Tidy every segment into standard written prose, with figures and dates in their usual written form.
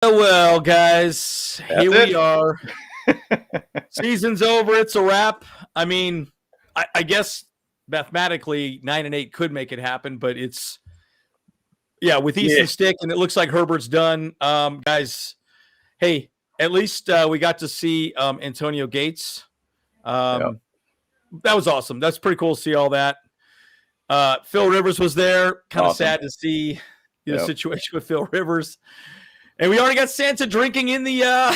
Well, guys, here we are. Season's over. It's a wrap. I mean, I guess mathematically 9-8 could make it happen, but it's with Easton Stick, and it looks like Herbert's done. Guys, hey, at least we got to see Antonio Gates. That was awesome. That's pretty cool to see all that. Phil Rivers was there. Kind of sad to see the situation with Phil Rivers. And we already got Santa drinking in the by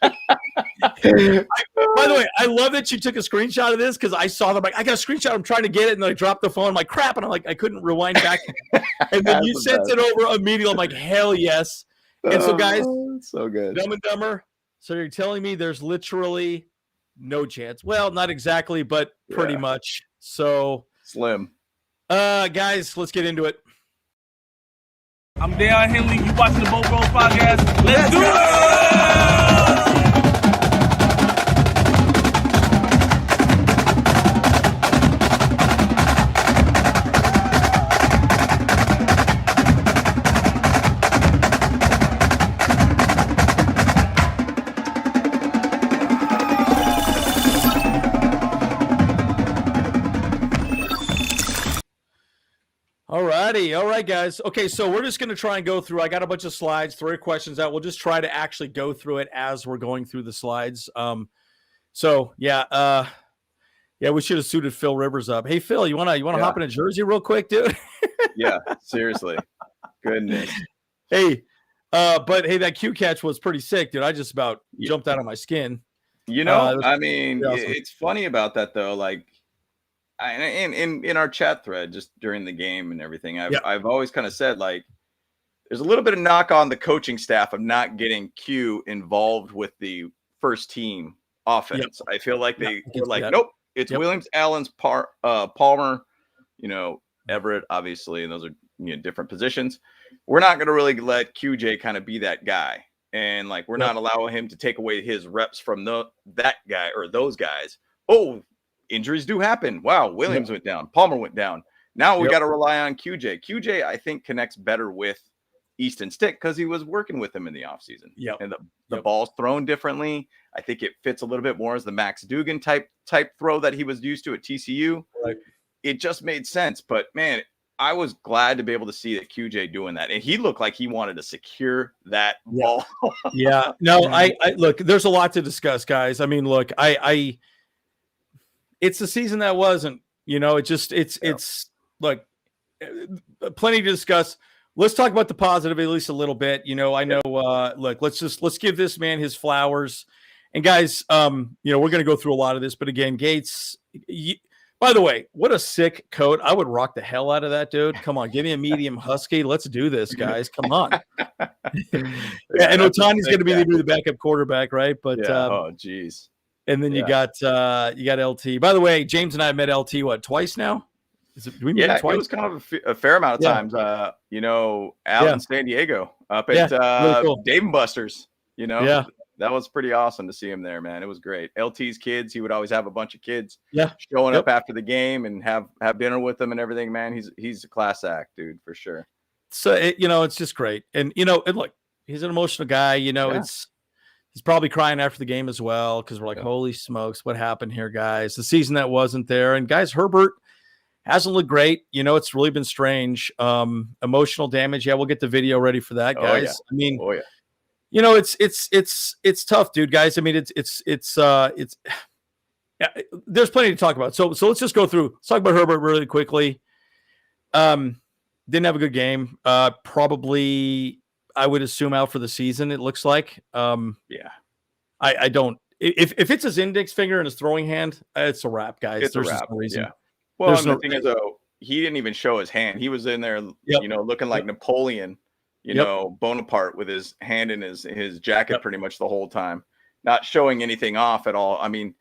the way, I love that you took a screenshot of this because I saw them. Like, I got a screenshot. I'm trying to get it, and then I dropped the phone. I'm like, crap. And I'm like, I couldn't rewind back. And then you sent it over immediately. I'm like, hell yes. And so, guys, so good. Dumb and Dumber. So you're telling me there's literally no chance. Well, not exactly, but pretty much. So slim. Guys, let's get into it. I'm Dale Henley. You watching the Boat Bros podcast? Let's do it! All right, guys. Okay, so we're just going to try and go through. I got a bunch of slides, 3 questions out. We'll just try to actually go through it as we're going through the slides. We should have suited Phil Rivers up. Hey, Phil, you want to hop in a jersey real quick, dude? Yeah, seriously. Goodness. Hey, but hey, that Q catch was pretty sick, dude. I just about jumped out of my skin. You know, it's funny about that though. Like, in our chat thread just during the game and everything, I've always kind of said, like, there's a little bit of knock on the coaching staff of not getting Q involved with the first team offense. I feel like they were like, nope, it's Williams, Allen's, Palmer, Everett, obviously, and those are different positions. We're not going to really let QJ kind of be that guy, and like we're not allowing him to take away his reps from that guy or those guys. Injuries do happen. Wow, Williams went down. Palmer went down. Now we got to rely on QJ. QJ, I think, connects better with Easton Stick because he was working with him in the offseason. And the ball's thrown differently. I think it fits a little bit more as the Max Dugan type throw that he was used to at TCU. Right. It just made sense. But, man, I was glad to be able to see that QJ doing that. And he looked like he wanted to secure that ball. I look, there's a lot to discuss, guys. I mean, look, it's the season that wasn't, it's look, plenty to discuss. Let's talk about the positive at least a little bit. Look, let's give this man his flowers. And guys, we're going to go through a lot of this, but again, Gates, by the way, what a sick coat. I would rock the hell out of that, dude. Come on, give me a medium husky. Let's do this, guys. Come on. And Otani's going to be the backup quarterback, right? But geez. And then you got LT. By the way, James and I have met LT twice now? Do we meet twice? It was kind of a fair amount of times. Out in San Diego up at really cool. Dave & Buster's. That was pretty awesome to see him there, man. It was great. LT's kids, he would always have a bunch of kids showing up after the game and have dinner with them and everything, man. He's a class act, dude, for sure. So it's just great. And and look, he's an emotional guy. He's probably crying after the game as well because we're like, holy smokes, what happened here, guys? The season that wasn't there. And, guys, Herbert hasn't looked great. It's really been strange. Emotional damage. Yeah, we'll get the video ready for that, guys. I mean, it's tough, dude, guys. I mean, it's there's plenty to talk about. So let's just go through. Let's talk about Herbert really quickly. Didn't have a good game. Probably – I would assume out for the season, it looks like. I don't. If it's his index finger and his throwing hand, it's a wrap, guys. There's no reason. Yeah. Well, the thing is, though, he didn't even show his hand. He was in there, looking like Napoleon, Bonaparte with his hand in his jacket pretty much the whole time, not showing anything off at all. I mean,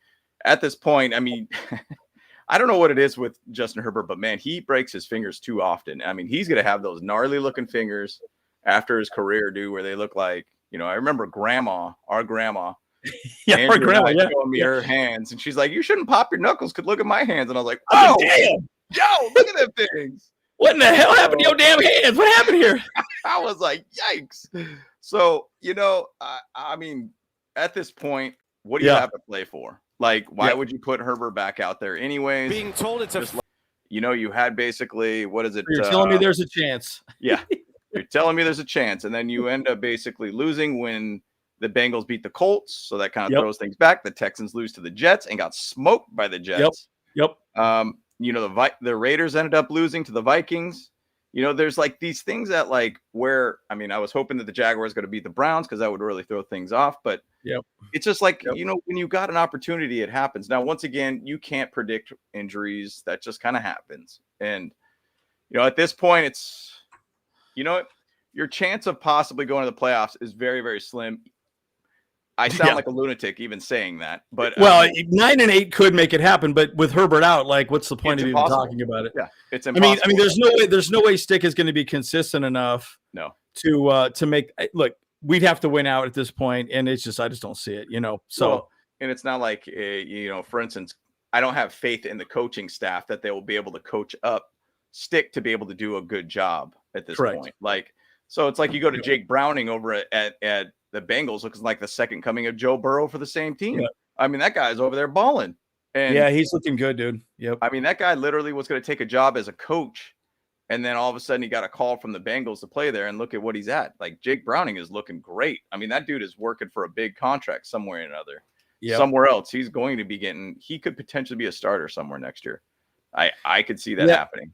at this point, I don't know what it is with Justin Herbert, but, man, he breaks his fingers too often. I mean, he's going to have those gnarly-looking fingers after his career, dude, where they look like, I remember our grandma, our grandma, showing me her hands, and she's like, you shouldn't pop your knuckles, could look at my hands. And I was like, oh, damn, yo, look at them things. What in the hell happened to your damn hands? What happened here? I was like, yikes. So, I mean, at this point, what do you have to play for? Like, why would you put Herbert back out there anyways? Being told it's you had basically, what is it? You're telling me there's a chance. Yeah. You're telling me there's a chance. And then you end up basically losing when the Bengals beat the Colts. So that kind of throws things back. The Texans lose to the Jets and got smoked by the Jets. Yep. The Raiders ended up losing to the Vikings. There's like these things that I was hoping that the Jaguars going to beat the Browns because that would really throw things off. But it's just like, when you got an opportunity, it happens. Now, once again, you can't predict injuries. That just kind of happens. And, at this point, it's, your chance of possibly going to the playoffs is very, very slim. I sound like a lunatic even saying that, but 9-8 could make it happen, but with Herbert out, what's the point of even talking about it? Yeah, it's impossible. I mean, there's no way Stick is going to be consistent enough. No, to make look. We'd have to win out at this point, and I just don't see it. So and it's not like for instance, I don't have faith in the coaching staff that they will be able to coach up Stick to be able to do a good job at this point. So it's like you go to Jake Browning over at the Bengals, looks like the second coming of Joe Burrow for the same team. Yeah. I mean, that guy's over there balling. And yeah, he's looking good, dude. Yep. I mean, that guy literally was going to take a job as a coach. And then all of a sudden he got a call from the Bengals to play there, and look at what he's at. Like, Jake Browning is looking great. I mean, that dude is working for a big contract somewhere or another. Yep. Somewhere else. He's going to be he could potentially be a starter somewhere next year. I could see that happening.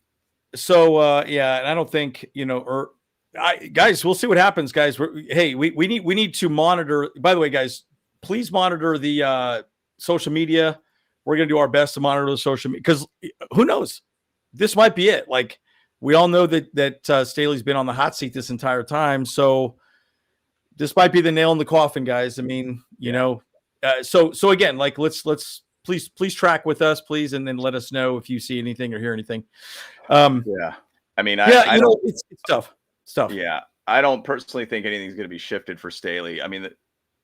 So, and I don't think, guys, we'll see what happens, guys. We need to monitor. By the way, guys, please monitor the social media. We're going to do our best to monitor the social media because who knows? This might be it. Like, we all know that Staley's been on the hot seat this entire time. So this might be the nail in the coffin, guys. I mean, so again, let's please track with us, please. And then let us know if you see anything or hear anything. I mean, it's tough. Stuff. Yeah, I don't personally think anything's going to be shifted for Staley. I mean, the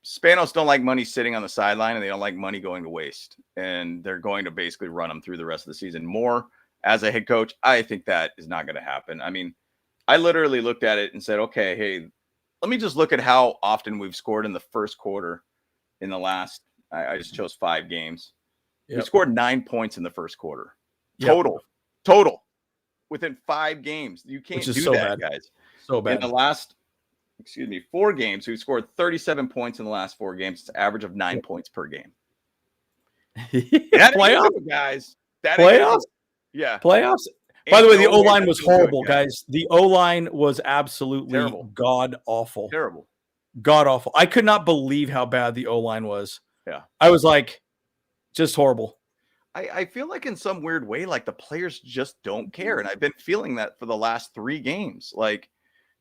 Spanos don't like money sitting on the sideline, and they don't like money going to waste. And they're going to basically run them through the rest of the season more. As a head coach, I think that is not going to happen. I mean, I literally looked at it and said, okay, hey, let me just look at how often we've scored in the first quarter in the last, I just chose 5 games. Yep. We scored 9 points in the first quarter. Total. Within 5 games. You can't do that, guys. So bad. In the last, 4 games, we scored 37 points in the last 4 games. It's an average of 9 points per game. Playoffs, guys. Playoffs? Yeah. Playoffs? By the way, the O-line was horrible, guys. The O-line was absolutely god-awful. Terrible. God-awful. I could not believe how bad the O-line was. Yeah. I was like, just horrible. I feel like in some weird way, like the players just don't care. And I've been feeling that for the last 3 games. Like,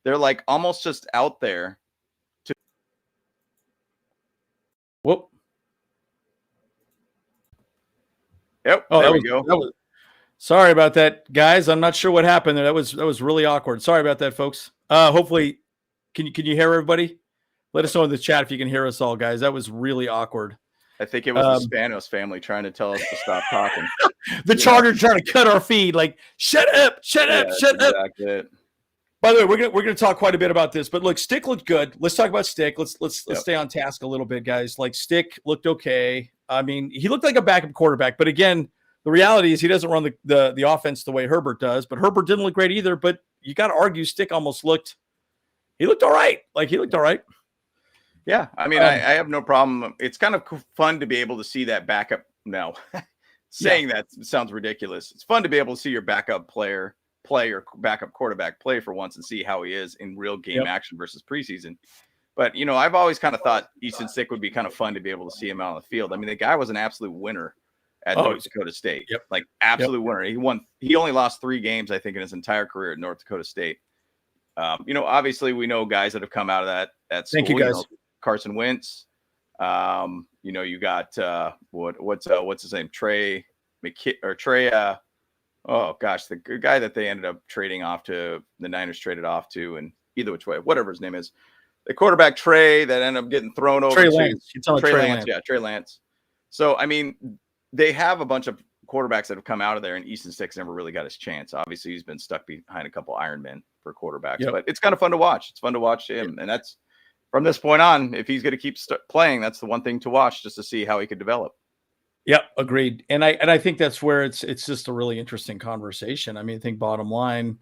they're like almost just out there to. Whoop. Yep. Oh, there we go. Sorry about that, guys. I'm not sure what happened there. That was really awkward. Sorry about that, folks. Hopefully, can you hear everybody? Let us know in the chat if you can hear us all, guys. That was really awkward. I think it was the Spanos family trying to tell us to stop talking. The Chargers trying to cut our feed. Like, shut up. Exactly it. By the way, we're gonna talk quite a bit about this, but look, Stick looked good. Let's talk about Stick. Let's stay on task a little bit, guys. Like, Stick looked okay. I mean, he looked like a backup quarterback, but again, the reality is he doesn't run the offense the way Herbert does. But Herbert didn't look great either. But you got to argue Stick almost looked. He looked all right. Like, he looked all right. Yeah, I mean, I have no problem. It's kind of fun to be able to see that backup now. Saying that sounds ridiculous. It's fun to be able to see your backup player play or backup quarterback play for once and see how he is in real game action versus preseason. But, I've always kind of thought Easton Stick would be kind of fun to be able to see him out on the field. I mean, the guy was an absolute winner at North Dakota State. Like, absolute winner. He only lost 3 games, I think, in his entire career at North Dakota State. Obviously we know guys that have come out of that school. Thank you, guys. Carson Wentz. You got what's his name? Trey. Oh gosh, the guy that they ended up trading off to, the Niners traded off to, and either which way, whatever his name is, the quarterback Trey that ended up getting thrown over. Trey Lance. Trey Lance. Yeah, Trey Lance. So I mean, they have a bunch of quarterbacks that have come out of there, and Easton Stick's never really got his chance. Obviously, he's been stuck behind a couple Iron Men for quarterbacks, but it's kind of fun to watch. It's fun to watch him, and from this point on, if he's going to keep playing, that's the one thing to watch, just to see how he could develop. Yep, agreed. And I think that's where it's just a really interesting conversation. I mean, I think bottom line,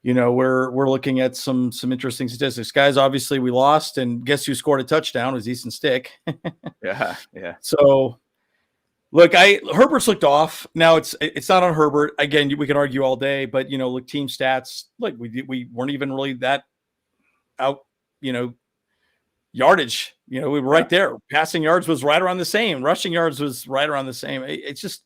we're looking at some interesting statistics. Guys, obviously we lost, and guess who scored a touchdown? It was Easton Stick. Yeah. So look, Herbert's looked off. Now it's not on Herbert. Again, we can argue all day, but look, team stats, like we weren't even really that out, yardage. We were right there. Passing yards was right around the same. Rushing yards was right around the same. It's just,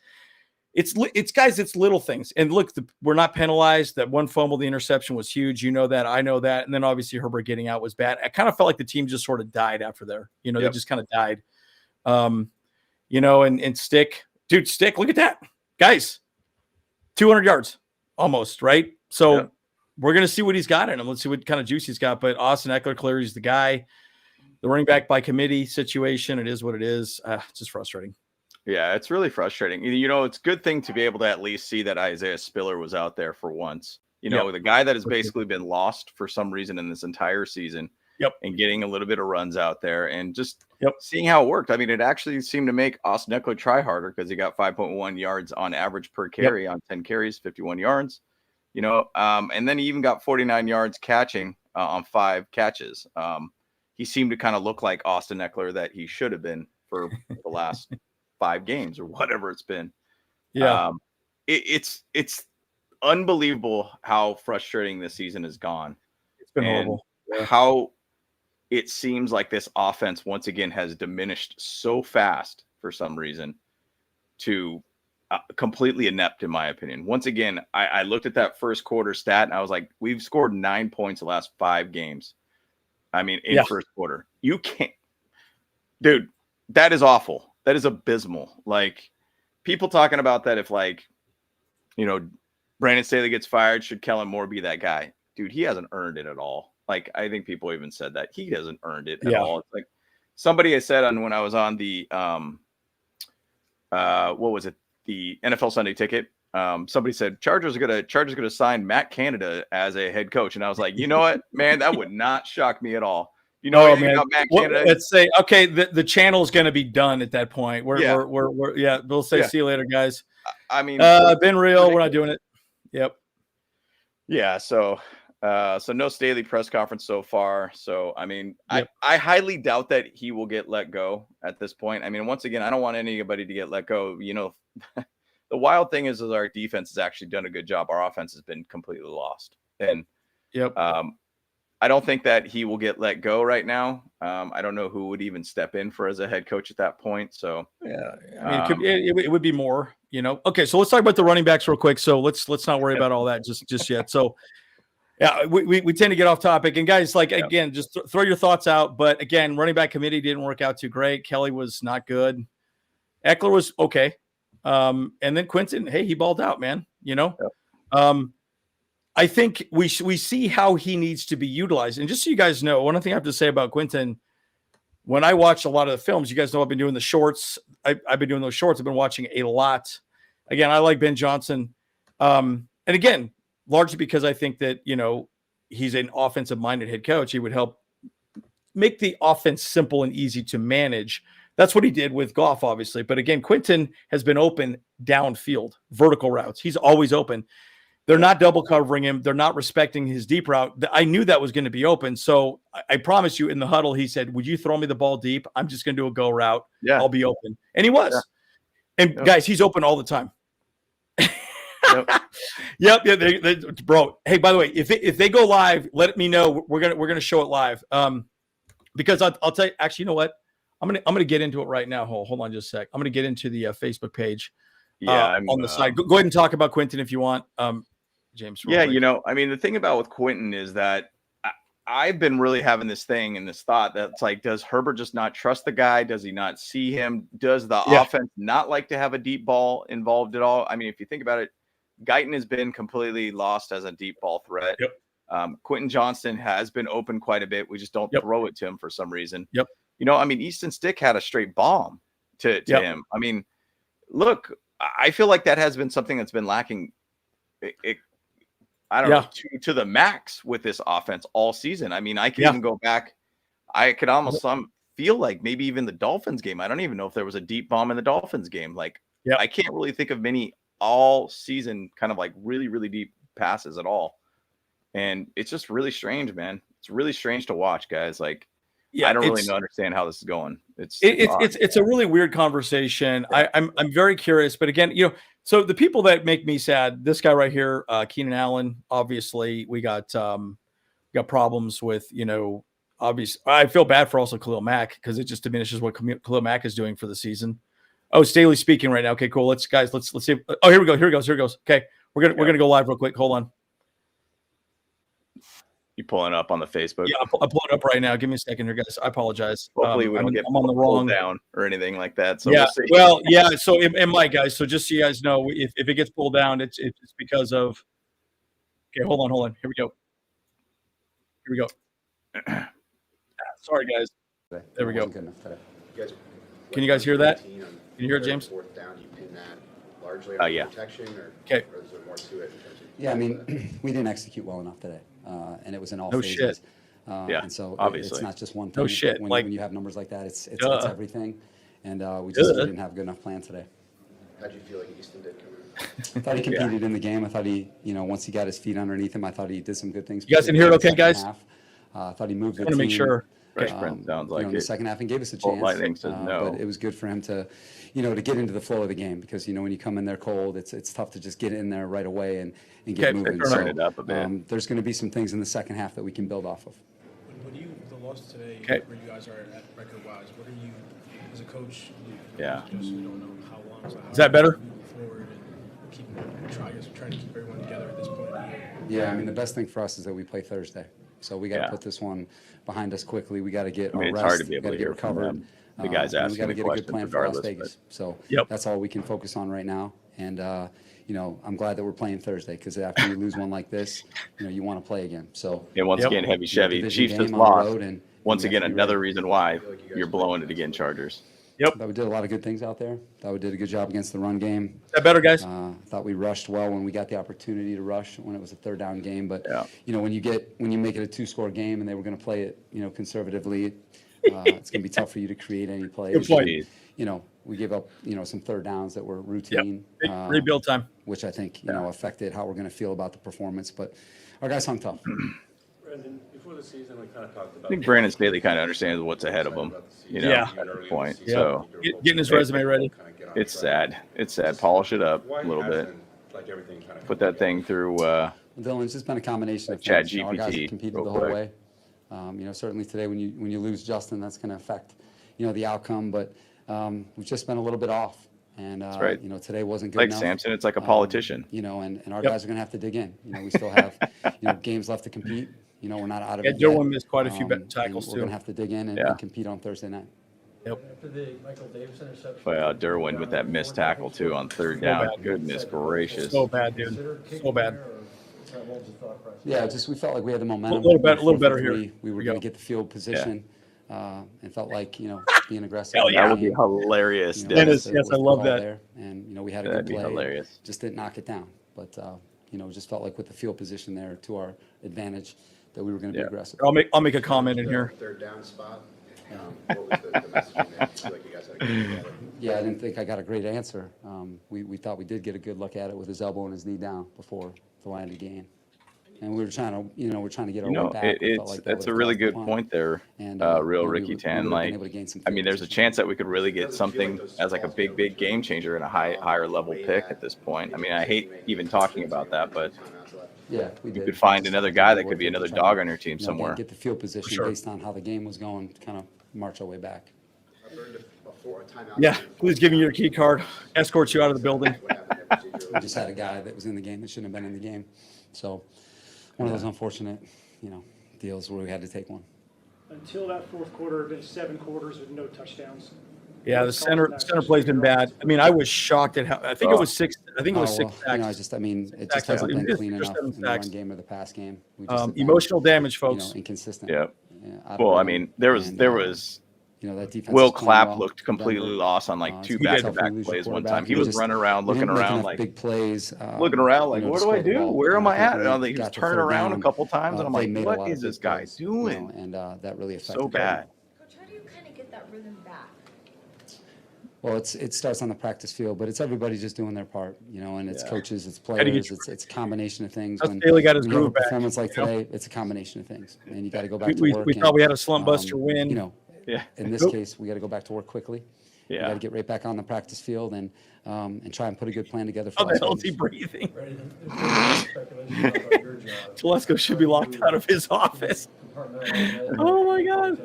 it's guys, it's little things. And look, we're not penalized. That one fumble, the interception was huge. You know that. I know that. And then obviously Herbert getting out was bad. I kind of felt like the team just sort of died after there. They just kind of died. And Stick, look at that. Guys, 200 yards almost, right? So we're going to see what he's got in him. Let's see what kind of juice he's got. But Austin Eckler, clearly he's the guy. The running back by committee situation, it is what it is. It's just frustrating. Yeah, it's really frustrating. It's a good thing to be able to at least see that Isaiah Spiller was out there for once. The guy that has basically been lost for some reason in this entire season. And getting a little bit of runs out there and just seeing how it worked. I mean, it actually seemed to make Austin Eckler try harder because he got 5.1 yards on average per carry on 10 carries, 51 yards. And then he even got 49 yards catching on 5 catches. He seemed to kind of look like Austin Eckler that he should have been for the last 5 games or whatever it's been. It's unbelievable how frustrating this season has gone. It's been horrible. How it seems like this offense once again has diminished so fast for some reason to completely inept, in my opinion. Once again, I looked at that first quarter stat and I was like, we've scored 9 points the last 5 games. I mean, in first quarter, you can't, dude, that is awful. That is abysmal. Like, people talking about that, if Brandon Staley gets fired, should Kellen Moore be that guy? Dude, he hasn't earned it at all. Like, I think people even said that he hasn't earned it at all. It's like somebody has said when I was on the, what was it? The NFL Sunday Ticket. Somebody said Chargers are gonna sign Matt Canada as a head coach, and I was like, you know what, man, that would not shock me at all. About Matt Canada? Let's say, okay, the channel is going to be done at that point. We'll say see you later, guys. I mean, been real. We're not doing it. Yep. Yeah. So no Staley press conference so far. So I mean, I highly doubt that he will get let go at this point. I mean, once again, I don't want anybody to get let go. The wild thing is our defense has actually done a good job. Our offense has been completely lost. And I don't think that he will get let go right now. I don't know who would even step in for as a head coach at that point. So I mean, it would be more, Okay, so let's talk about the running backs real quick. So let's not worry about all that just yet. So we tend to get off topic. And guys, again, just throw your thoughts out. But again, running back committee didn't work out too great. Kelly was not good. Eckler was okay. And then Quinton, hey, he balled out, man. I think we see how he needs to be utilized. And just so you guys know, one thing I have to say about Quinton, when I watch a lot of the films, you guys know I've been doing the shorts. I've been doing those shorts. I've been watching a lot. Again, I like Ben Johnson. And again, largely because I think that, he's an offensive-minded head coach. He would help make the offense simple and easy to manage. That's what he did with Goff, obviously. But again, Quinton has been open downfield, vertical routes. He's always open. They're not double covering him. They're not respecting his deep route. I knew that was going to be open. So I promise you, in the huddle, he said, would you throw me the ball deep? I'm just going to do a go route. Yeah. I'll be open. And he was. Yeah. And guys, he's open all the time. Yep. Bro. Hey, by the way, if they go live, let me know. We're gonna show it live. Because I'll tell you. Actually, you know what? I'm gonna get into it right now. Hold on just a sec. I'm gonna get into the Facebook page. On the side. Go ahead and talk about Quinton if you want. James. Yeah, I mean, the thing about with Quinton is that I've been really having this thing and this thought that's like, does Herbert just not trust the guy? Does he not see him? Does the offense not like to have a deep ball involved at all? I mean, if you think about it, Guyton has been completely lost as a deep ball threat. Yep. Quentin Johnston has been open quite a bit. We just don't throw it to him for some reason. Yep. I mean, Easton Stick had a straight bomb to him. I mean, look, I feel like that has been something that's been lacking. I don't know, to the max with this offense all season. I mean, I can even go back. I could almost feel like maybe even the Dolphins game. I don't even know if there was a deep bomb in the Dolphins game. Like, I can't really think of many all season kind of like really, really deep passes at all. And it's just really strange, man. It's really strange to watch, guys. Like, I don't really understand how this is going. It's a really weird conversation. I'm very curious, but again, so the people that make me sad, this guy right here, Keenan Allen, obviously we got problems with, obviously I feel bad for also Khalil Mack because it just diminishes what Khalil Mack is doing for the season. Oh, Staley's speaking right now. Okay, cool. Let's see. Oh, here we go. Here it goes. Okay. We're going to go live real quick. Hold on. You pulling up on the Facebook? Yeah, I'm pulling up right now. Give me a second here, guys. I apologize. Hopefully we don't get on the wrong down or anything like that. So we'll see. So it might, guys. So just so you guys know, if it gets pulled down, it's because of. Okay, hold on. Here we go. Sorry, guys. There we go. Can you guys hear that? Can you hear it, James? Yeah. Okay. Yeah, I mean, we didn't execute well enough today, and it was in all phases. Shit. And so obviously it's not just one thing. No shit. When you have numbers like that, it's everything. And we didn't have a good enough plan today. How'd you feel like Easton did come in? I thought he competed in the game. I thought he, once he got his feet underneath him, I thought he did some good things. You guys can hear it okay, guys? I thought he moved the I want to team. make sure. Sounds like in the second half and gave us a chance. Lightning says no. But it was good for him to, to get into the flow of the game because, when you come in there cold, it's tough to just get in there right away and get moving. Turn it up a bit. There's going to be some things in the second half that we can build off of. The loss today, where you guys are at record-wise, what are you, as a coach, Yeah. just we don't know how long. Is that better? Forward and trying to keep everyone together at this point in the year. Yeah, I mean, the best thing for us is that we play Thursday. So we got to put this one behind us quickly. We got to get our rest. It's hard to be able to get hear from recovered. the guys asking we got to the get a good questions plan for Las regardless. Vegas. So Yep. that's all we can focus on right now. And, I'm glad that we're playing Thursday because after you lose one like this, you want to play again. So And once again, heavy Chevy. Chiefs just lost. Once again, another reason why you're blowing it again, Chargers. Yep. Thought we did a lot of good things out there. Thought we did a good job against the run game. Is that better, guys? Thought we rushed well when we got the opportunity to rush when it was a third down game. But when you make it a 2-score game and they were going to play it, conservatively, it's going to be tough for you to create any plays. Good point. We gave up, some third downs that were routine. Big rebuild time. Which I think, affected how we're going to feel about the performance. But our guys hung tough. Brandon, before the season, we kind of talked about. I think Brandon Staley kind of understands what's ahead of him, at this point. Yeah. So Getting his resume ready. it's sad. It's sad. Polish it up a little bit. Put that thing through. Dylan, it's just been a combination of Chat things. Our guys GPT have competed real the whole quick. way. Certainly today when you lose Justin, that's going to affect, the outcome. But we've just been a little bit off. And, That's right. Today wasn't good Like enough. Samson, it's like a politician. And our guys are going to have to dig in. We still have, games left to compete. We're not out of it Joe yet. missed quite a few tackles, We're too. going to have to dig in and compete on Thursday night. After the Michael Davis interception. Well, Derwin with that missed tackle, too, on third down. bad. Goodness gracious. So bad, dude. So bad. Yeah, we felt like we had the momentum. A little better here. We were Here we going go. to get the field position and felt like, being aggressive. Hell yeah. That would be hilarious, That Dennis. is, yes, I love that. There. And, we had a That'd good be play. hilarious. Just didn't knock it down. But, just felt like with the field position there to our advantage that we were going to be aggressive. I'll make a comment in here. Third down spot. What was the message in there? I feel like you guys had a good look at it. Yeah, I didn't think I got a great answer. We thought we did get a good look at it with his elbow and his knee down before the line of the game. And we were trying to get our way back. We felt like that That's a would've really cost the good punt. point there, And, real we Ricky would've Tan. been Like, able to gain some I mean, field there's a position. chance that we could really get something as like a big game changer and a higher level pick at this point. I mean, I hate even talking about that, but Yeah, we you did. could find another guy that could be Working to another try to, dog on your team get- somewhere. Get the field position sure. based on how the game was going, to kind of march our way back. I burned a timeout. Yeah. Who's giving you your key card? Escorts you out of the building. What happened there procedurally? We just had a guy that was in the game that shouldn't have been in the game. So one of those unfortunate, deals where we had to take one. Until that fourth quarter, been 7 quarters with no touchdowns. Yeah, the center play's been bad. I mean, I was shocked at how. I think it was 6. I think it was 6 well, sacks. it just Sacks, hasn't been just clean enough 7 in the run sacks. game or the pass game. We just have been, Emotional damage, folks. inconsistent. Yeah. out of Well, I rhythm. mean, there was And, that defense. Will Clapp looked completely lost on like 2 back-to-back plays one time. He was running around, looking around like big plays, looking around like, what do I do? Where am I at? And he was turning around a couple times, and I'm like, what is this guy doing? And that really affected so bad. Coach, how do you kind of get that rhythm back? Well, it starts on the practice field, but it's everybody just doing their part, and it's coaches, it's players, it's a combination of things. When Staley got his you have a groove back, performance like today, it's a combination of things, and you got to go back to work. We thought we had a slump buster win. In this case, we got to go back to work quickly. Yeah. We got to get right back on the practice field and try and put a good plan together. How the hell is he breathing? Telesco should be locked out of his office. Oh my God!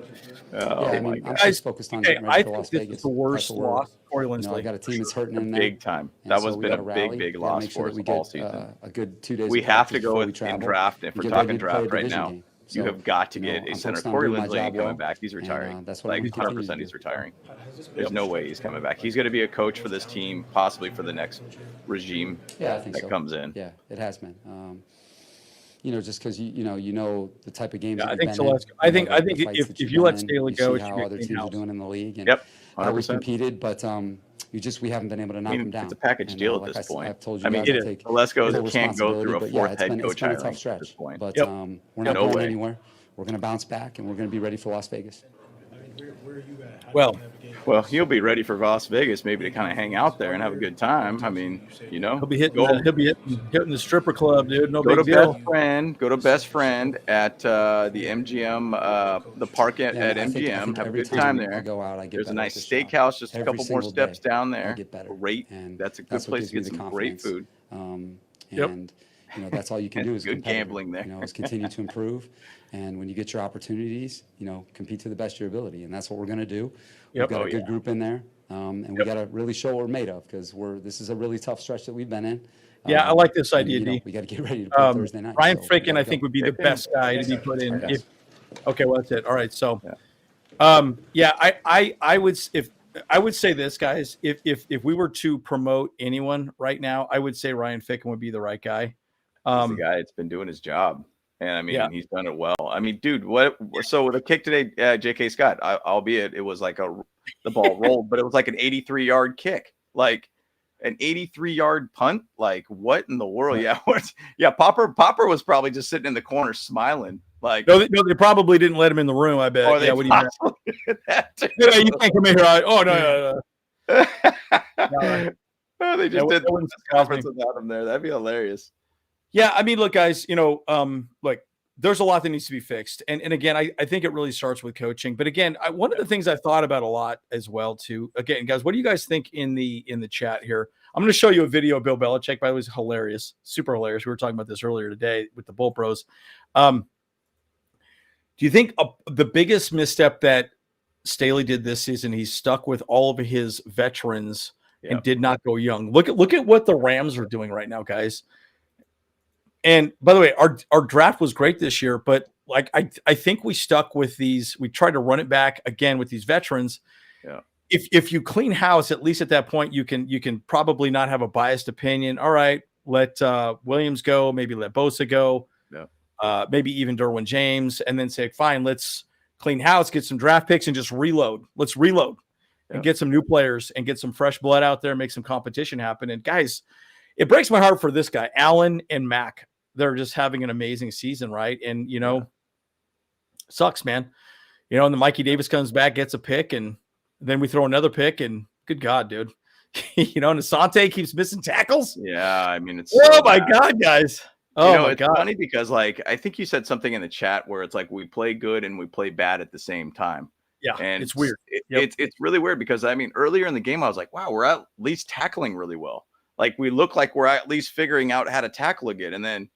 I'm just focused on getting ready for Las Vegas. This is the worst loss for I got a team that's hurting in there. Big time. That was been a big loss for us all season. A good 2 days. We have to go in draft. If we're talking draft right now, you have got to get a center. Corey Lindsley ain't coming back. He's retiring. That's what 100% he's retiring. There's no way he's coming back. He's going to be a coach for this team, possibly for the next regime that comes in. Yeah, it has been. Just because you know the type of games. Yeah, I think so. I think if you let Staley go, you see how other teams are doing in the league. And 100%. We competed, but we haven't been able to knock them down. It's a package deal at this point. I've told you it is. Telesco can't go through a fourth head coach hiring tough stretch, at this point. But we're not going anywhere. We're going to bounce back, and we're going to be ready for Las Vegas. Where are you at? Well, he'll be ready for Las Vegas, maybe to kind of hang out there and have a good time. I mean, he'll be hitting the stripper club, dude. No big deal. Go to best friend at the MGM, the park at MGM. Have a good time there. There's a nice steakhouse just a couple more steps down there. Great. That's a good place to get some great food. And that's all you can do is good gambling there. Is continue to improve. And when you get your opportunities, compete to the best of your ability. And that's what we're going to do. We've got a good group in there. And we got to really show what we're made of because this is a really tough stretch that we've been in. I like this idea, D. We got to get ready to play Thursday night. Ryan Frickin, I think, would be the best guy to be put in. Okay, well, that's it. All right. So, I would say this, guys. If we were to promote anyone right now, I would say Ryan Frickin would be the right guy. He's the guy that's been doing his job. And I mean, he's done it well. I mean, dude, so the kick today, J.K. Scott, albeit it was like the ball rolled, but it was like an 83-yard kick, like an 83-yard punt. Like, what in the world? Popper was probably just sitting in the corner smiling. Like, no, they probably didn't let him in the room. I bet. What do you mean? You can't come in here. Oh no. They just did the conference without him there. That'd be hilarious. Yeah, I mean, look, guys, there's a lot that needs to be fixed. And again, I think it really starts with coaching. But again, one of the things I thought about a lot as well, too. Again, guys, what do you guys think in the chat here? I'm going to show you a video of Bill Belichick, by the way. It was hilarious, super hilarious. We were talking about this earlier today with the Bull Pros. Do you think the biggest misstep that Staley did this season, he stuck with all of his veterans and did not go young? Look at what the Rams are doing right now, guys. And by the way, our draft was great this year, but like I think we stuck with these. We tried to run it back again with these veterans. Yeah. If you clean house, at least at that point, you can probably not have a biased opinion. All right, let Williams go, maybe let Bosa go, maybe even Derwin James, and then say, fine, let's clean house, get some draft picks, and just reload. Let's reload and get some new players and get some fresh blood out there, make some competition happen. And guys, it breaks my heart for this guy, Allen and Mac. They're just having an amazing season, right? And, sucks, man. And then Mikey Davis comes back, gets a pick, and then we throw another pick, and good God, dude. And Asante keeps missing tackles. Yeah, I mean, it's my God, guys. It's funny because, like, I think you said something in the chat where it's like we play good and we play bad at the same time. Yeah, and it's weird. It's really weird because, I mean, earlier in the game, I was like, wow, we're at least tackling really well. Like, we look like we're at least figuring out how to tackle again. And then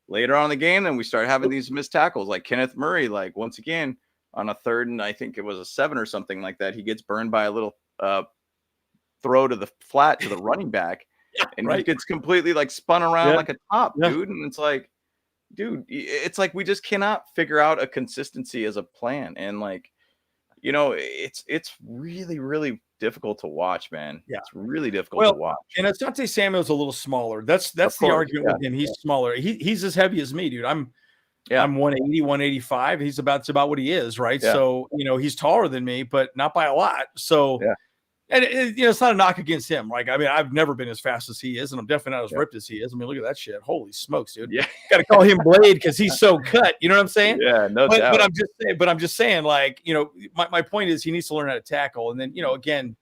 later on in the game, then we start having these missed tackles. Like Kenneth Murray, like, once again, on a 3rd and I think it was a 7 or something like that, he gets burned by a little throw to the flat to the running back. And he gets completely, like, spun around like a top, dude. And it's like, dude, it's like we just cannot figure out a consistency as a plan. And, like, it's really, really difficult to watch, man. Yeah, it's really difficult to watch. And Asante Samuel's a little smaller. That's the argument with him. He's smaller. He's as heavy as me, dude. I'm Yeah. I'm 180, 185. That's about what he is, right? Yeah. So, he's taller than me, but not by a lot. So, yeah. And it's not a knock against him. Like, I mean, I've never been as fast as he is, and I'm definitely not as ripped as he is. I mean, look at that shit. Holy smokes, dude. Yeah. Got to call him Blade because he's so cut. You know what I'm saying? Yeah, no doubt. But I'm just saying, like, my point is he needs to learn how to tackle. And then, again,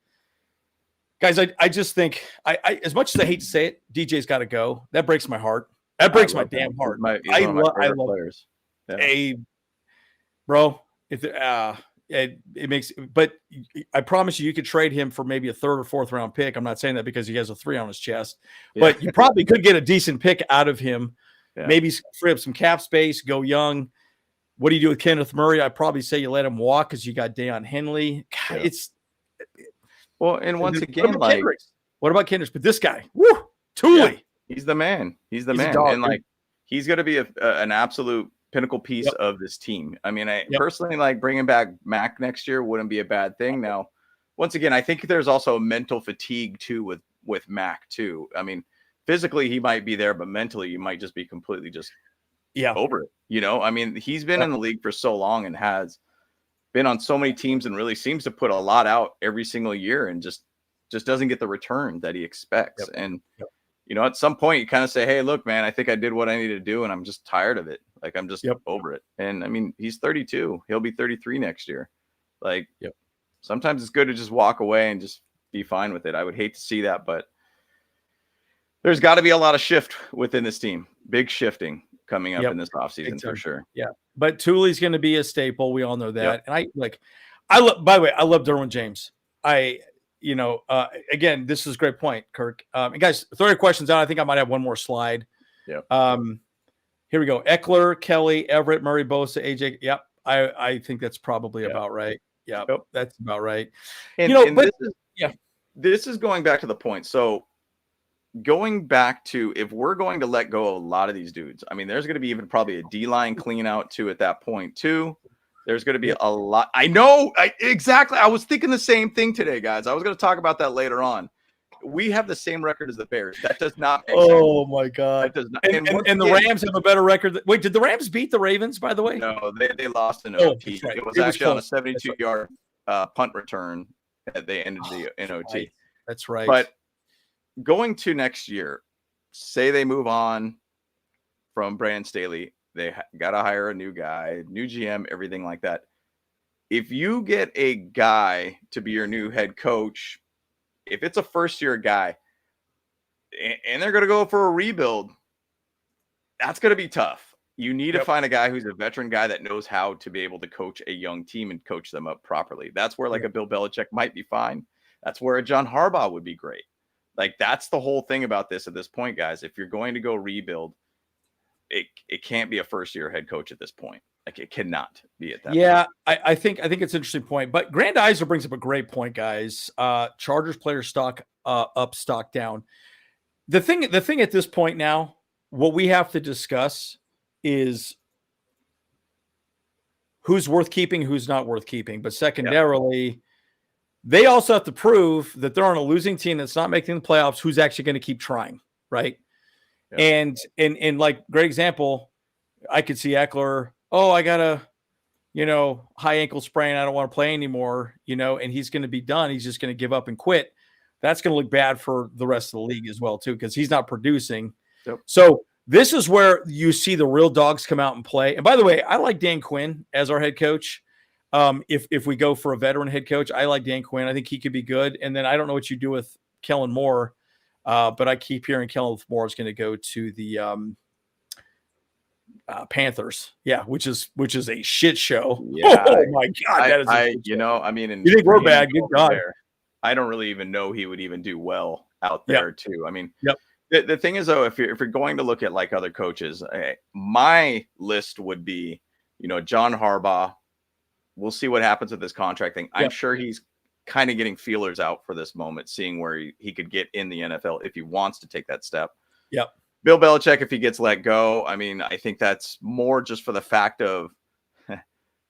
guys, I just think I as much as I hate to say it, DJ's got to go. That breaks my heart. That breaks my damn heart. I love players. Yeah. Bro, if it makes, but I promise you could trade him for maybe a 3rd or 4th round pick. I'm not saying that because he has a 3 on his chest, but you probably could get a decent pick out of him. Yeah. Maybe free up some cap space, go young. What do you do with Kenneth Murray? I'd probably say you let him walk because you got Deion Henley. God, and once again, like, what about Kendricks? But this guy, woo, Thule. Yeah, he's the man. He's the man. And like, he's going to be an absolute pinnacle piece of this team. I mean, I personally like bringing back Mac next year wouldn't be a bad thing. Now, once again, I think there's also mental fatigue too with Mac too. I mean, physically he might be there, but mentally you might just be completely just over it. I mean, he's been in the league for so long and has been on so many teams and really seems to put a lot out every single year and just doesn't get the return that he expects. And at some point you kind of say, hey, look, man, I think I did what I needed to do and I'm just tired of it. Like, I'm just over it. And I mean, he's 32. He'll be 33 next year. Like, sometimes it's good to just walk away and just be fine with it. I would hate to see that, but there's got to be a lot of shift within this team. Big shifting coming up in this offseason for sure. Yeah. But Thule's going to be a staple. We all know that. And by the way, I love Derwin James. Again, this is a great point, Kirk. And guys, throw your questions out. I think I might have one more slide. Yeah. Here we go. Eckler, Kelly, Everett, Murray, Bosa, AJ. Yep. I think that's probably about right. Yeah. That's about right. This is going back to the point. So going back to, if we're going to let go of a lot of these dudes, I mean, there's going to be even probably a D-line clean out too at that point too. There's going to be a lot. I know. Exactly. I was thinking the same thing today, guys. I was going to talk about that later on. We have the same record as the Bears. That does not make sense. My God. That does not. And the Rams have a better record. Wait, did the Rams beat the Ravens, by the way? No, they lost in OT. Right. It was actually on a 72-yard punt return that they ended the OT. That's right. But going to next year, say they move on from Brandon Staley, they got to hire a new guy, new GM, everything like that. If you get a guy to be your new head coach, if it's a first-year guy and they're going to go for a rebuild, that's going to be tough. You need to find a guy who's a veteran guy that knows how to be able to coach a young team and coach them up properly. That's where like a Bill Belichick might be fine. That's where a John Harbaugh would be great. Like, that's the whole thing about this at this point, guys. If you're going to go rebuild, it can't be a first-year head coach at this point. Like, it cannot be at that point. I think it's an interesting point. But Grant Eisner brings up a great point, guys. Chargers player stock up, stock down. The thing at this point now, what we have to discuss is who's worth keeping, who's not worth keeping. But secondarily, they also have to prove that they're on a losing team that's not making the playoffs, who's actually going to keep trying, right? And like, great example, I could see Eckler, I got a, high ankle sprain. I don't want to play anymore, and he's going to be done. He's just going to give up and quit. That's going to look bad for the rest of the league as well, too, because he's not producing. So this is where you see the real dogs come out and play. And by the way, I like Dan Quinn as our head coach. If we go for a veteran head coach, I like Dan Quinn. I think he could be good. And then I don't know what you do with Kellen Moore, but I keep hearing Kellen Moore is going to go to the Panthers. Yeah, which is a shit show. Yeah. Oh my God, that is I mean, you think we're bad? Good God. I don't really even know he would even do well out there too. I mean, Yep. The thing is, though, if you're going to look at like other coaches, my list would be, John Harbaugh. We'll see what happens with this contract thing. I'm sure he's kind of getting feelers out for this moment, seeing where he could get in the NFL if he wants to take that step. Yep. Bill Belichick, if he gets let go, I mean, I think that's more just for the fact of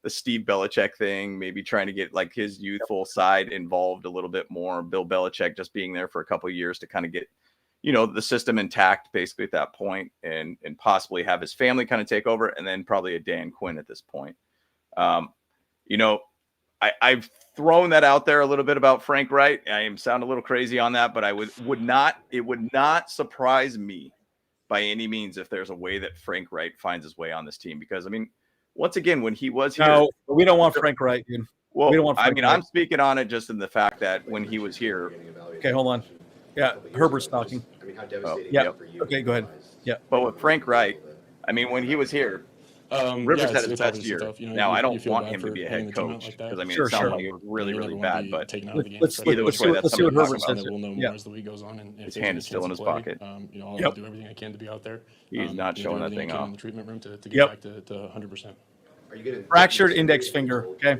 the Steve Belichick thing, maybe trying to get like his youthful side involved a little bit more. Bill Belichick just being there for a couple of years to kind of get the system intact basically at that point, and possibly have his family kind of take over, and then probably a Dan Quinn at this point. I've thrown that out there a little bit about Frank Wright. I am sound a little crazy on that, but it would not surprise me by any means if there's a way that Frank Wright finds his way on this team, because once again, when he was here, no, we don't want Frank Wright, dude. Well, we don't want Frank Wright. I'm speaking on it just in the fact that when he was here. Okay, hold on. Yeah, Herbert's talking. I mean, how devastating yeah. for you? Okay, go ahead. Yeah. But with Frank Wright, when he was here, Rivers had his best year. Now, I don't want him to be a head coach because it sounds like it was really, really bad. But let's see what Herbert says. We'll know more as the week goes on, and his hand is still in his pocket. I'll do everything I can to be out there. He's not showing that thing off in the treatment room to get back to 100%. Are you getting fractured index finger? Okay.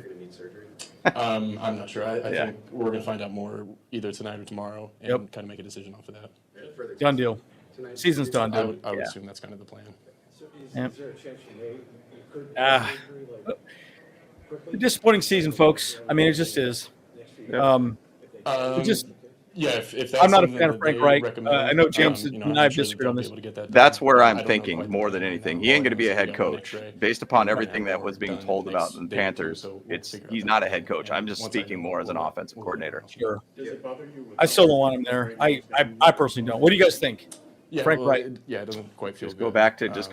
I'm not sure. I think we're going to find out more either tonight or tomorrow, and kind of make a decision off of that. Done deal. Season's done, dude. I would assume that's kind of the plan. Disappointing season, folks. It just is. If I'm not a fan of Frank Wright. I know James and I have disagreed on this. That's where I'm thinking more than anything. He ain't going to be a head coach based upon everything that was being told about the Panthers. He's not a head coach. I'm just speaking more as an offensive coordinator. Sure. I still don't want him there. I personally don't. What do you guys think? Frank Wright. It doesn't quite feel just good. Go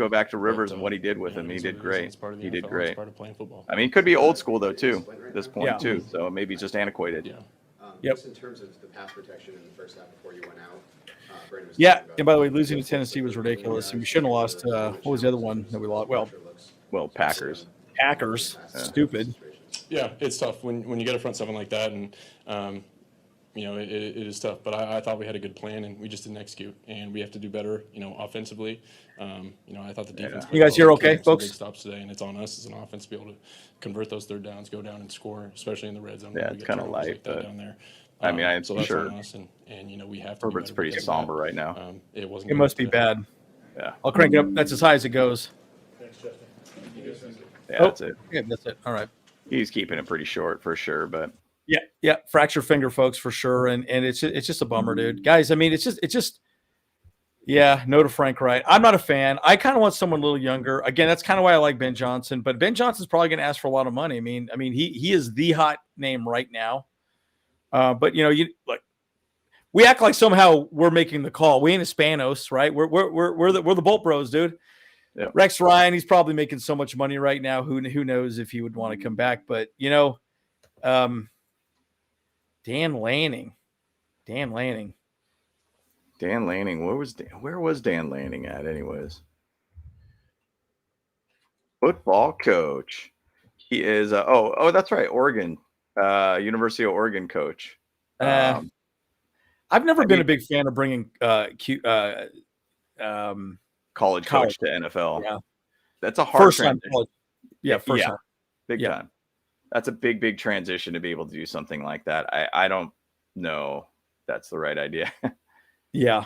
back to Rivers and what he did with him. He did great. He did great. Part of playing football. He could be old school though too at this point too. So maybe just antiquated. Just in terms of the pass protection in the first half before you went out. Brandon was and by the way, losing to Tennessee was ridiculous. And we shouldn't have lost. What was the other one that we lost? Well, Packers. Stupid. Yeah, it's tough when you get a front seven like that, and it is tough. But I thought we had a good plan, and we just didn't execute. And we have to do better, offensively. I thought the defense. You guys hear okay, folks? Big stops today, and it's on us as an offense to be able to convert those third downs, go down and score, especially in the red zone. Yeah, it's kind of light, like but down there. I'm so that's sure. on us, and we have to. Herbert's pretty somber right now. It wasn't. It must be bad. Yeah. I'll crank it up. That's as high as it goes. Yeah, that's it. Yeah, that's it. All right. He's keeping it pretty short for sure, but. Yeah, fractured finger, folks, for sure, and it's just a bummer, dude. Guys, it's just. Yeah, no to Frank Wright. I'm not a fan. I kind of want someone a little younger. Again, that's kind of why I like Ben Johnson. But Ben Johnson's probably going to ask for a lot of money. He is the hot name right now. But we act like somehow we're making the call. We ain't a Spanos, right? We're the Bolt Bros, dude. Yep. Rex Ryan, he's probably making so much money right now. Who knows if he would want to come back? But Dan Lanning. Where was Dan Lanning at anyways? Football coach. He is that's right, Oregon. University of Oregon coach. I've never been a big fan of bringing college coach to NFL. Yeah. That's a hard first time. First time. Big time. That's a big transition to be able to do something like that. I don't know that's the right idea. Yeah,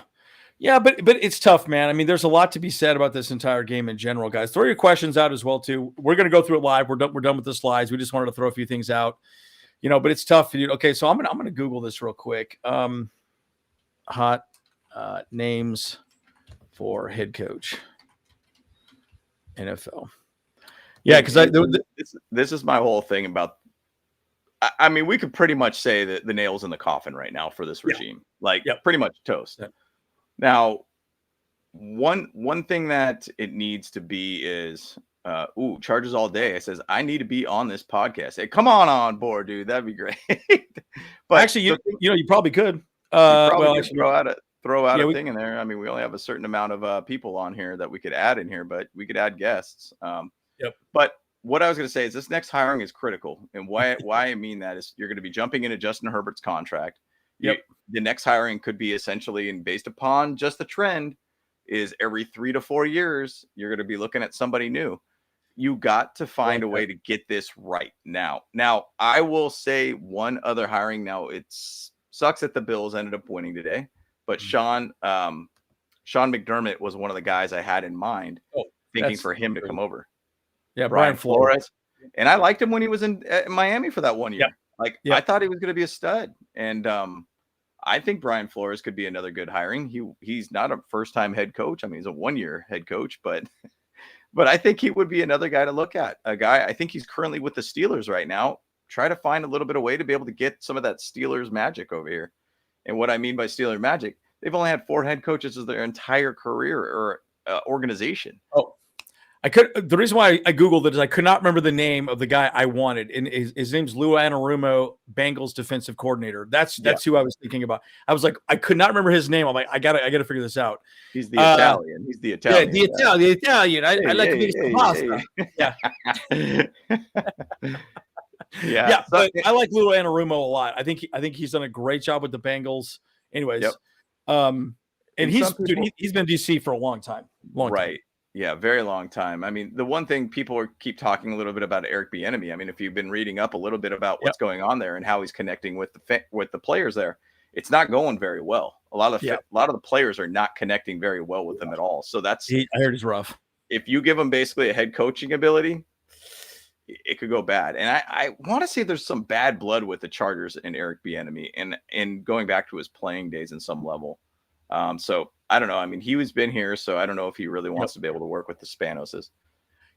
but it's tough, man. There's a lot to be said about this entire game in general, guys. Throw your questions out as well too. We're going to go through it live. We're done with the slides. We just wanted to throw a few things out, but it's tough. Okay, so I'm going to Google this real quick. Hot names for head coach NFL. Yeah, because this is my whole thing about. We could pretty much say that the nail's in the coffin right now for this regime. Pretty much toast. Yeah. Now, one thing that it needs to be is, Chargers all day. It says, I need to be on this podcast. Hey, come on board, dude. That'd be great. But actually, you probably could. Throw out a thing in there. We only have a certain amount of people on here that we could add in here, but we could add guests. But what I was going to say is this next hiring is critical. And why I mean that is you're going to be jumping into Justin Herbert's contract. The next hiring could be essentially, and based upon just the trend, is every 3 to 4 years, you're going to be looking at somebody new. You got to find a way to get this right now. Now, I will say one other hiring. Now, it sucks that the Bills ended up winning today, but Sean McDermott was one of the guys I had in mind, thinking for him to come over. Yeah, Brian Flores. And I liked him when he was in Miami for that 1 year. I thought he was going to be a stud. And I think Brian Flores could be another good hiring. He's not a first-time head coach. I mean, he's a one-year head coach, but I think he would be another guy to look at. A guy, I think he's currently with the Steelers right now. Try to find a little bit of way to be able to get some of that Steelers magic over here. And what I mean by Steelers magic, they've only had 4 head coaches as their entire career or organization. Oh, the reason why I Googled it is I could not remember the name of the guy I wanted. And his name's Lou Anarumo, Bengals defensive coordinator. That's who I was thinking about. I was like, I could not remember his name. I'm like, I gotta figure this out. He's the Italian. He's the Italian. Yeah, the Italian. I like to make some pasta. Yeah. Yeah, but I like Lou Anarumo a lot. I think he's done a great job with the Bengals. Anyways, and he's been DC for a long time. Right. Yeah, very long time. I mean, the one thing people keep talking a little bit about Eric Bieniemy. I mean, if you've been reading up a little bit about what's going on there and how he's connecting with the players there, it's not going very well. A lot of the players are not connecting very well with him at all. So I heard he's rough. If you give him basically a head coaching ability, it could go bad. And I want to say there's some bad blood with the Chargers and Eric Bieniemy and going back to his playing days in some level. So I don't know. I mean, he's been here, so I don't know if he really wants to be able to work with the Spanoses.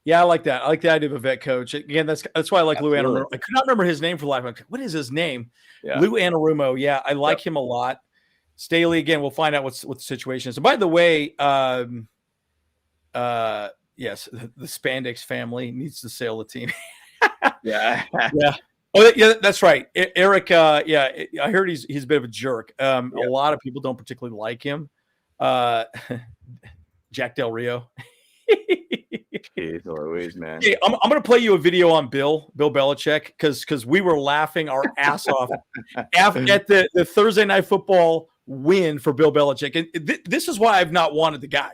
Yeah, I like that. I like the idea of a vet coach. Again, that's why I like Lou Anarumo. I could not remember his name for life. What is his name? Yeah. Lou Anarumo. Yeah, I like him a lot. Staley, again, we'll find out what the situation is. And by the way, yes, the Spandex family needs to sell the team. Yeah. Oh, yeah, that's right. Eric, I heard he's a bit of a jerk. A lot of people don't particularly like him. Jack Del Rio. Jeez Louise, man. Hey, I'm going to play you a video on Bill Belichick because we were laughing our ass off at the Thursday Night Football win for Bill Belichick. And this is why I've not wanted the guy.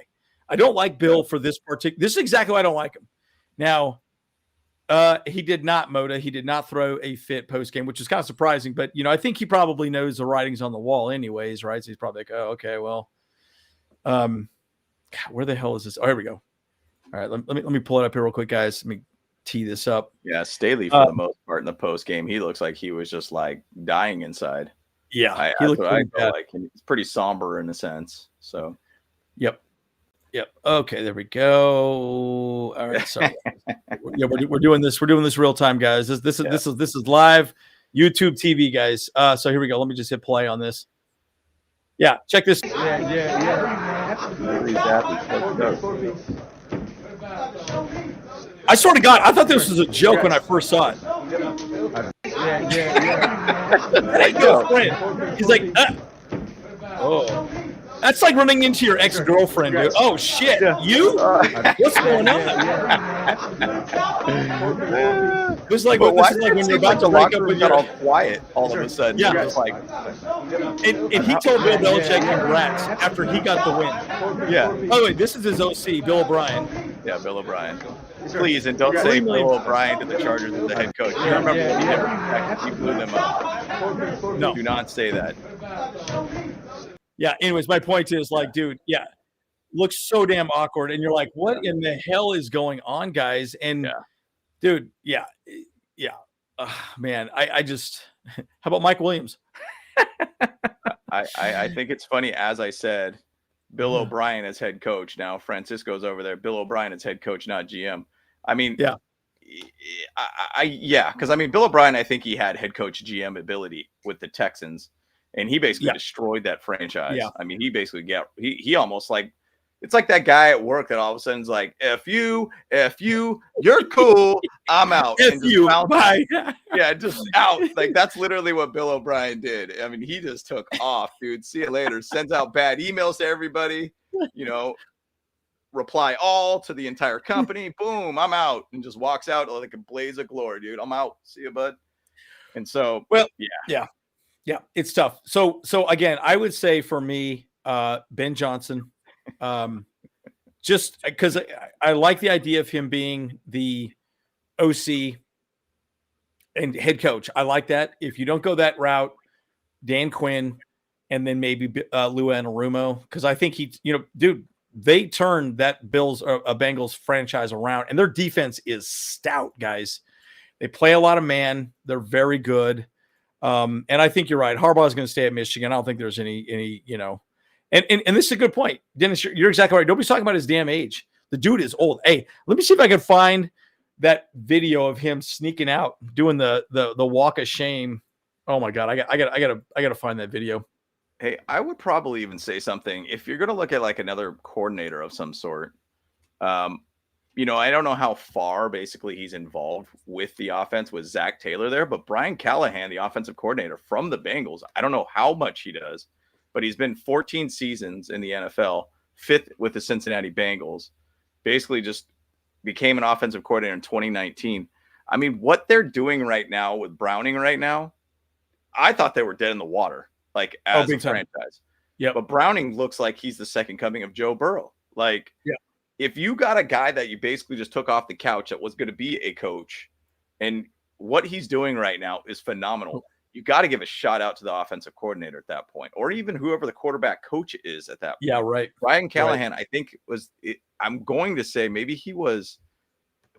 I don't like Bill for this particular. This is exactly why I don't like him. Now, he did not throw a fit post game, which is kind of surprising. But I think he probably knows the writing's on the wall, anyways, right? So he's probably like, "Oh, okay, well, God, where the hell is this? Oh, here we go. All right, let me pull it up here real quick, guys. Let me tee this up. Yeah, Staley for the most part in the post game, he looks like he was just like dying inside. Yeah, he looks like it's pretty somber in a sense. So, Yep. Okay, there we go. All right, sorry. Yeah, we're doing this. We're doing this real time, guys. This is live YouTube TV, guys. So here we go. Let me just hit play on this. Yeah, check this. I swear to God, I thought this was a joke when I first saw it. He's like, oh. That's like running into your ex-girlfriend, dude. Oh, shit. You? What's going on? It was like, when you're about to break up with your... all quiet all of a sudden. Yeah. Just like... and he told Bill Belichick congrats after he got the win. Yeah. By the way, this is his OC, Bill O'Brien. Yeah, Bill O'Brien. Please, and don't say Bill O'Brien to the Chargers as the head coach. You remember when he never protected, he blew them up. No. Do not say that. Yeah, anyways, my point is dude, looks so damn awkward. And you're like, what in the hell is going on, guys? And dude, man, I just, how about Mike Williams? I think it's funny, as I said, Bill O'Brien as head coach. Now Francisco's over there. Bill O'Brien as head coach, not GM. I mean, because I mean, Bill O'Brien, I think he had head coach GM ability with the Texans. And he basically destroyed that franchise. Yeah. I mean, he basically he almost like, it's like that guy at work that all of a sudden is like, F you, you're cool, I'm out. F you, bye. Yeah, just out. Like, that's literally what Bill O'Brien did. I mean, he just took off, dude. See you later. Sends out bad emails to everybody, reply all to the entire company. Boom, I'm out. And just walks out like a blaze of glory, dude. I'm out. See you, bud. And so, yeah, it's tough. So again, I would say for me, Ben Johnson, just because I like the idea of him being the OC and head coach. I like that. If you don't go that route, Dan Quinn, and then maybe Lou Anarumo, because I think dude, they turned that Bengals franchise around, and their defense is stout, guys. They play a lot of man. They're very good. And I think you're right. Harbaugh is going to stay at Michigan. I don't think there's any, and this is a good point. Dennis, you're exactly right. Nobody's talking about his damn age. The dude is old. Hey, let me see if I can find that video of him sneaking out, doing the walk of shame. Oh my God. I gotta find that video. Hey, I would probably even say something if you're going to look at like another coordinator of some sort. I don't know how far basically he's involved with the offense with Zach Taylor there, but Brian Callahan, the offensive coordinator from the Bengals, I don't know how much he does, but he's been 14 seasons in the NFL, 5th with the Cincinnati Bengals, basically just became an offensive coordinator in 2019. I mean, what they're doing right now with Browning right now, I thought they were dead in the water, like as a franchise. Yeah. But Browning looks like he's the second coming of Joe Burrow. Like, yeah. If you got a guy that you basically just took off the couch that was going to be a coach, and what he's doing right now is phenomenal, you got to give a shout out to the offensive coordinator at that point, or even whoever the quarterback coach is at that point. Yeah, right. Brian Callahan, right. I think I'm going to say maybe he was.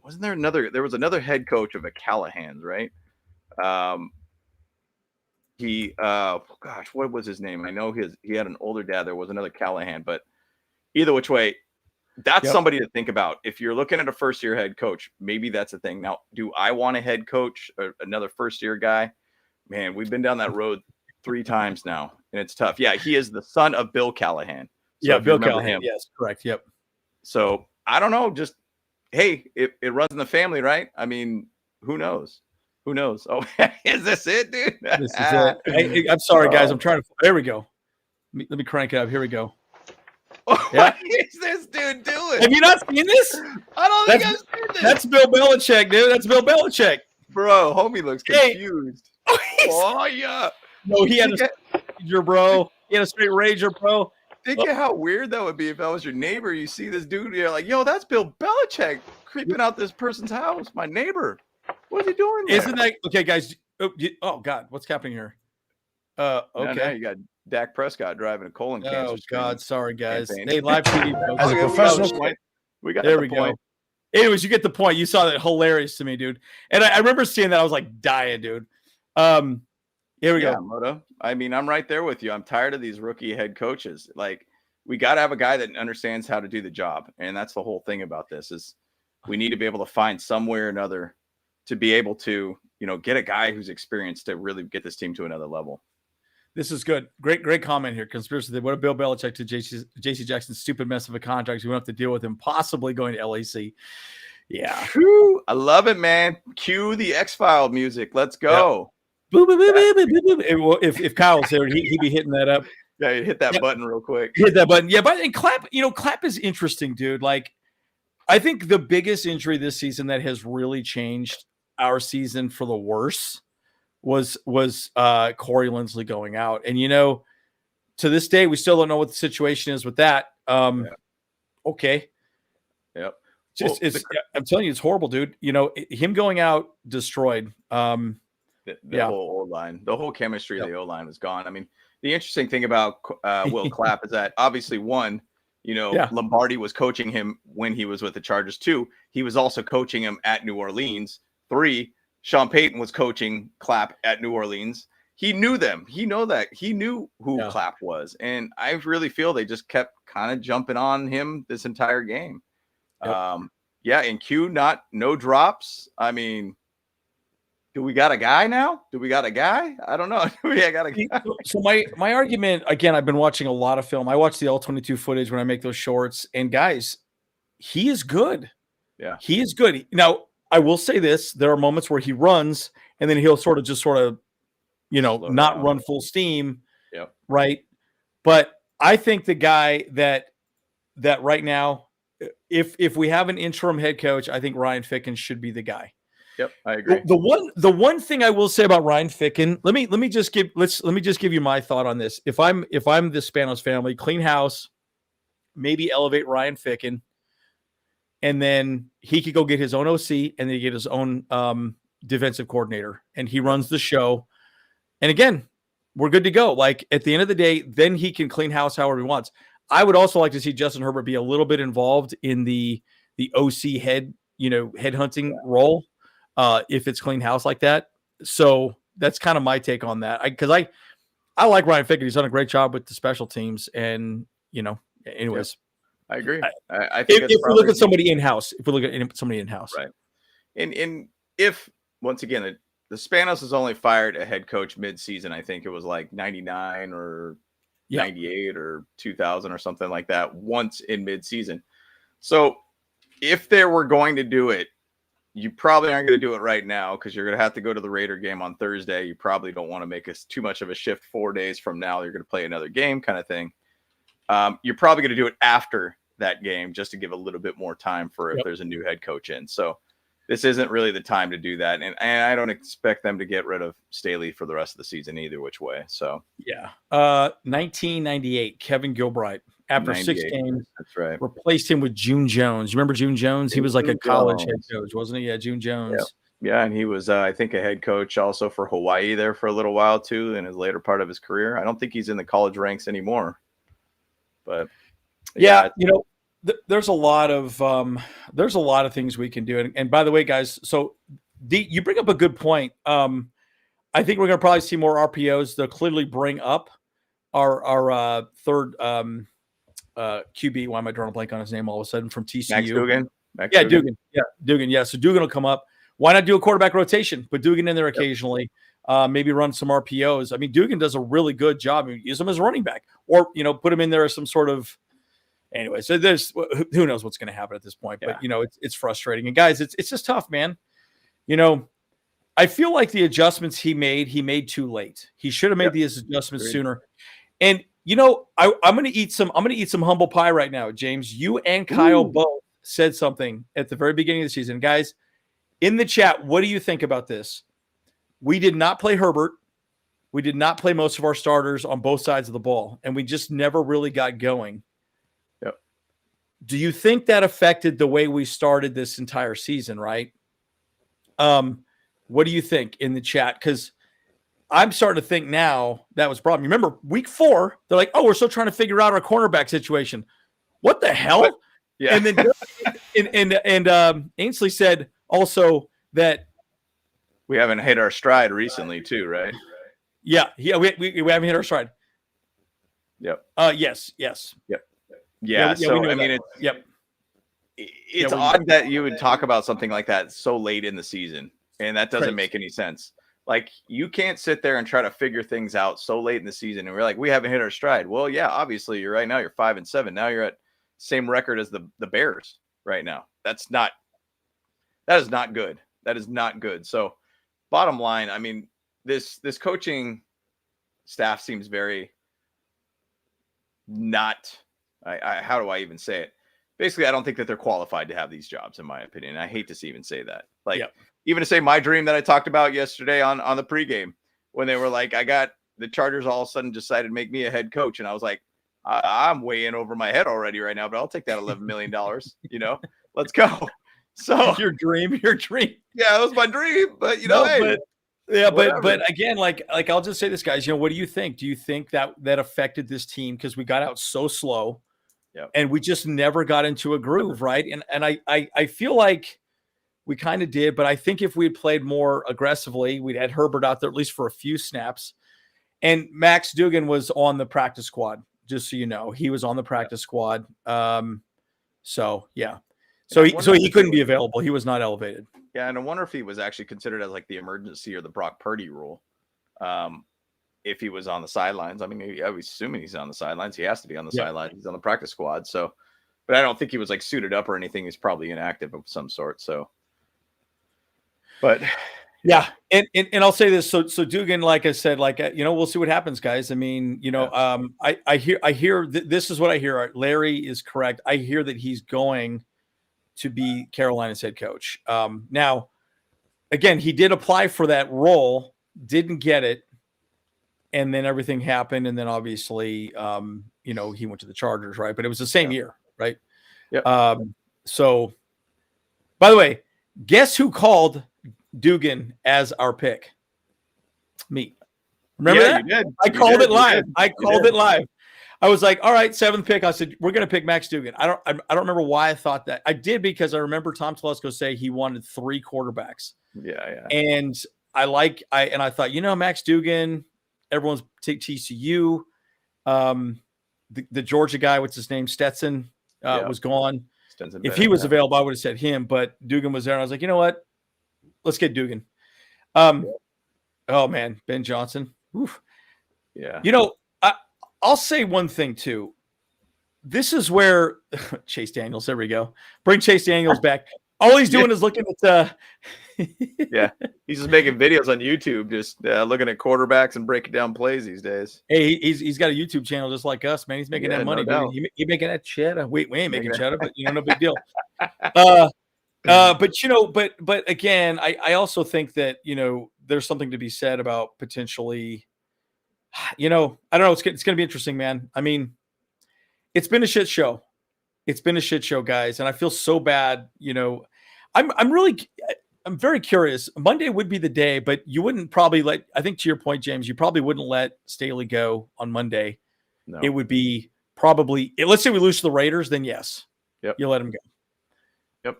Wasn't there another? There was another head coach of a Callahan's, right? What was his name? I know he had an older dad. There was another Callahan, but either which way. That's somebody to think about. If you're looking at a first-year head coach, maybe that's a thing. Now, do I want a head coach or another first-year guy? Man, we've been down that road 3 times now, and it's tough. Yeah, he is the son of Bill Callahan. So Bill Callahan. Yes, correct. Yep. So I don't know. Just hey, it runs in the family, right? I mean, who knows? Who knows? Oh, is this it, dude? This is it. Hey, I'm sorry, guys. I'm trying to. There we go. Let me crank it up. Here we go. What is this dude doing? Have you not seen this? I don't think I've seen this. That's Bill Belichick, dude. That's Bill Belichick. Bro, homie looks confused. Oh, yeah. No, he had a rager, bro. He had a straight rager, bro. Think of how weird that would be if that was your neighbor. You see this dude, you're like, yo, that's Bill Belichick creeping out this person's house. My neighbor. What is he doing there? Isn't that okay, guys? Oh God, what's happening here? Okay. Now you got Dak Prescott driving a colon cancer. Oh God, sorry guys. Hey, live TV. As a professional, we got there. We go. Anyways, you get the point. You saw that, hilarious to me, dude. And I remember seeing that. I was like dying, dude. Here we go. Moto. I mean, I'm right there with you. I'm tired of these rookie head coaches. Like, we got to have a guy that understands how to do the job, and that's the whole thing about this. Is we need to be able to find some way or another to be able to, get a guy who's experienced to really get this team to another level. This is good. Great comment here. Conspiracy. What a Bill Belichick to JC Jackson's stupid mess of a contract. We won't have to deal with him possibly going to LAC. Yeah. Whew, I love it, man. Cue the X-File music. Let's go. Yep. If Kyle's there, he'd be hitting that up. Yeah, hit that button real quick. Hit that button. Yeah, but Clapp, Clapp is interesting, dude. Like, I think the biggest injury this season that has really changed our season for the worse was Corey Linsley going out. And, to this day, we still don't know what the situation is with that. Okay. Yep. I'm telling you, it's horrible, dude. Him going out destroyed. The whole O-line, the whole chemistry of the O-line was gone. I mean, the interesting thing about Will Clapp is that obviously Lombardi was coaching him when he was with the Chargers. 2, he was also coaching him at New Orleans. 3, Sean Payton was coaching Clapp at New Orleans. He knew them. He knew who Clapp was. And I really feel they just kept kind of jumping on him this entire game. Yep. And Q, no drops. I mean, do we got a guy now? Do we got a guy? I don't know. I got a guy. So my argument, again, I've been watching a lot of film. I watch the All-22 footage when I make those shorts. And guys, he is good. Yeah. He is good. Now, I will say this. There are moments where he runs and then he'll sort of not run full steam. Yep. Right. But I think the guy that right now, if we have an interim head coach, I think Ryan Ficken should be the guy. Yep, I agree. The one thing I will say about Ryan Ficken, let me just give you my thought on this. If I'm the Spanos family, clean house, maybe elevate Ryan Ficken, and then he could go get his own OC and then get his own defensive coordinator, and he runs the show. And again, we're good to go. Like, at the end of the day, then he can clean house however he wants. I would also like to see Justin Herbert be a little bit involved in the OC head hunting role. If it's clean house like that. So that's kind of my take on that. Because I like Ryan Fickett. He's done a great job with the special teams, and anyways, I agree. I think if we look at somebody in house, right, and if once again the Spanos has only fired a head coach mid-season, I think it was like 99 or 98 or 2000 or something like that, once in mid-season. So if they were going to do it, you probably aren't going to do it right now because you're going to have to go to the Raider game on Thursday. You probably don't want to make too much of a shift 4 days from now. You're going to play another game kind of thing. You're probably going to do it after that game just to give a little bit more time for if there's a new head coach in. So this isn't really the time to do that. And I don't expect them to get rid of Staley for the rest of the season either which way. So 1998, Kevin Gilbride, after 6 games, that's right, replaced him with June Jones. You remember June Jones? He was like a college head coach, wasn't he? Yeah, June Jones. Yeah, and he was, I think, a head coach also for Hawaii there for a little while too in his later part of his career. I don't think he's in the college ranks anymore. But there's a lot of things we can do. And by the way, guys, so you bring up a good point. I think we're going to probably see more RPOs. They'll clearly bring up our third QB. Why am I drawing a blank on his name all of a sudden from TCU? Max Duggan. Duggan. Yeah, Duggan. Yeah, so Duggan will come up. Why not do a quarterback rotation? Put Duggan in there occasionally. Maybe run some RPOs. I mean, Duggan does a really good job. Use him as a running back, or put him in there as some sort of. Anyway, so there's who knows what's going to happen at this point, but it's frustrating. And guys, it's just tough, man. I feel like the adjustments he made too late. He should have made these adjustments sooner. And I'm going to eat some humble pie right now, James. You and Kyle both said something at the very beginning of the season, guys. In the chat, what do you think about this? We did not play Herbert. We did not play most of our starters on both sides of the ball, and we just never really got going. Yep. Do you think that affected the way we started this entire season, right? What do you think in the chat? Because I'm starting to think now that was a problem. You remember week 4, they're like, oh, we're still trying to figure out our cornerback situation. What the hell? What? Yeah. And then Ainsley said also that we haven't hit our stride recently too, right? Yeah. We haven't hit our stride. Yep. Yes. Yep. Yeah. So I mean, it's odd that you would talk about something like that so late in the season, and that doesn't make any sense. Like, you can't sit there and try to figure things out so late in the season, and we're like, we haven't hit our stride. Well, yeah, obviously you're right now. You're 5-7. Now you're at same record as the Bears right now. That is not good. That is not good. So, bottom line, I mean, this coaching staff seems very not. How do I even say it? Basically, I don't think that they're qualified to have these jobs, in my opinion. I hate to even say that. Like, even to say my dream that I talked about yesterday on the pregame, when they were like, I got the Chargers all of a sudden decided to make me a head coach. And I was like, I'm way in over my head already right now, but I'll take that $11 million, let's go. So your dream. Yeah, that was my dream, but but again, like I'll just say this, guys, what do you think? Do you think that affected this team? Cause we got out so slow and we just never got into a groove. Right. And I feel like we kind of did, but I think if we had played more aggressively, we'd had Herbert out there at least for a few snaps. And Max Duggan was on the practice squad, just so you know. He was on the practice squad. So he couldn't be available. He was not elevated. Yeah, and I wonder if he was actually considered as like the emergency or the Brock Purdy rule. If he was on the sidelines. I mean, I was assuming he's on the sidelines. He has to be on the sidelines. He's on the practice squad. So, but I don't think he was like suited up or anything. He's probably inactive of some sort. So, but yeah. And I'll say this. So Duggan, like I said, we'll see what happens, guys. I mean, I hear this is what I hear. Larry is correct. I hear that he's going to be Carolina's head coach. Now, again, he did apply for that role, didn't get it. And then everything happened. And then obviously, he went to the Chargers, right? But it was the same year, right? Yeah. So, by the way, guess who called Duggan as our pick? Me. Remember that? You did. I called it live. I was like, all right, 7th pick. I said, we're going to pick Max Duggan. I don't remember why I thought that. I did because I remember Tom Telesco say he wanted 3 quarterbacks. Yeah. And I thought, Max Dugan, everyone's TCU. The Georgia guy, what's his name? Stetson was gone. If he was available, I would have said him, but Dugan was there. And I was like, you know what? Let's get Dugan. Oh man, Ben Johnson. Oof. Yeah. I'll say one thing too. This is where Chase Daniels, there we go. Bring Chase Daniels back. All he's doing is looking at yeah. He's just making videos on YouTube, just looking at quarterbacks and breaking down plays these days. Hey, he's got a YouTube channel just like us, man. He's making that money. No he making that cheddar. We ain't making cheddar, but no big deal. But again, I also think that, there's something to be said about potentially, I don't know. It's going to be interesting, man. I mean, it's been a shit show. It's been a shit show, guys. And I feel so bad. I'm very curious. Monday would be the day, but you wouldn't probably I think to your point, James, you probably wouldn't let Staley go on Monday. No. It would be probably, let's say we lose to the Raiders, then yes. Yep. You let him go. Yep.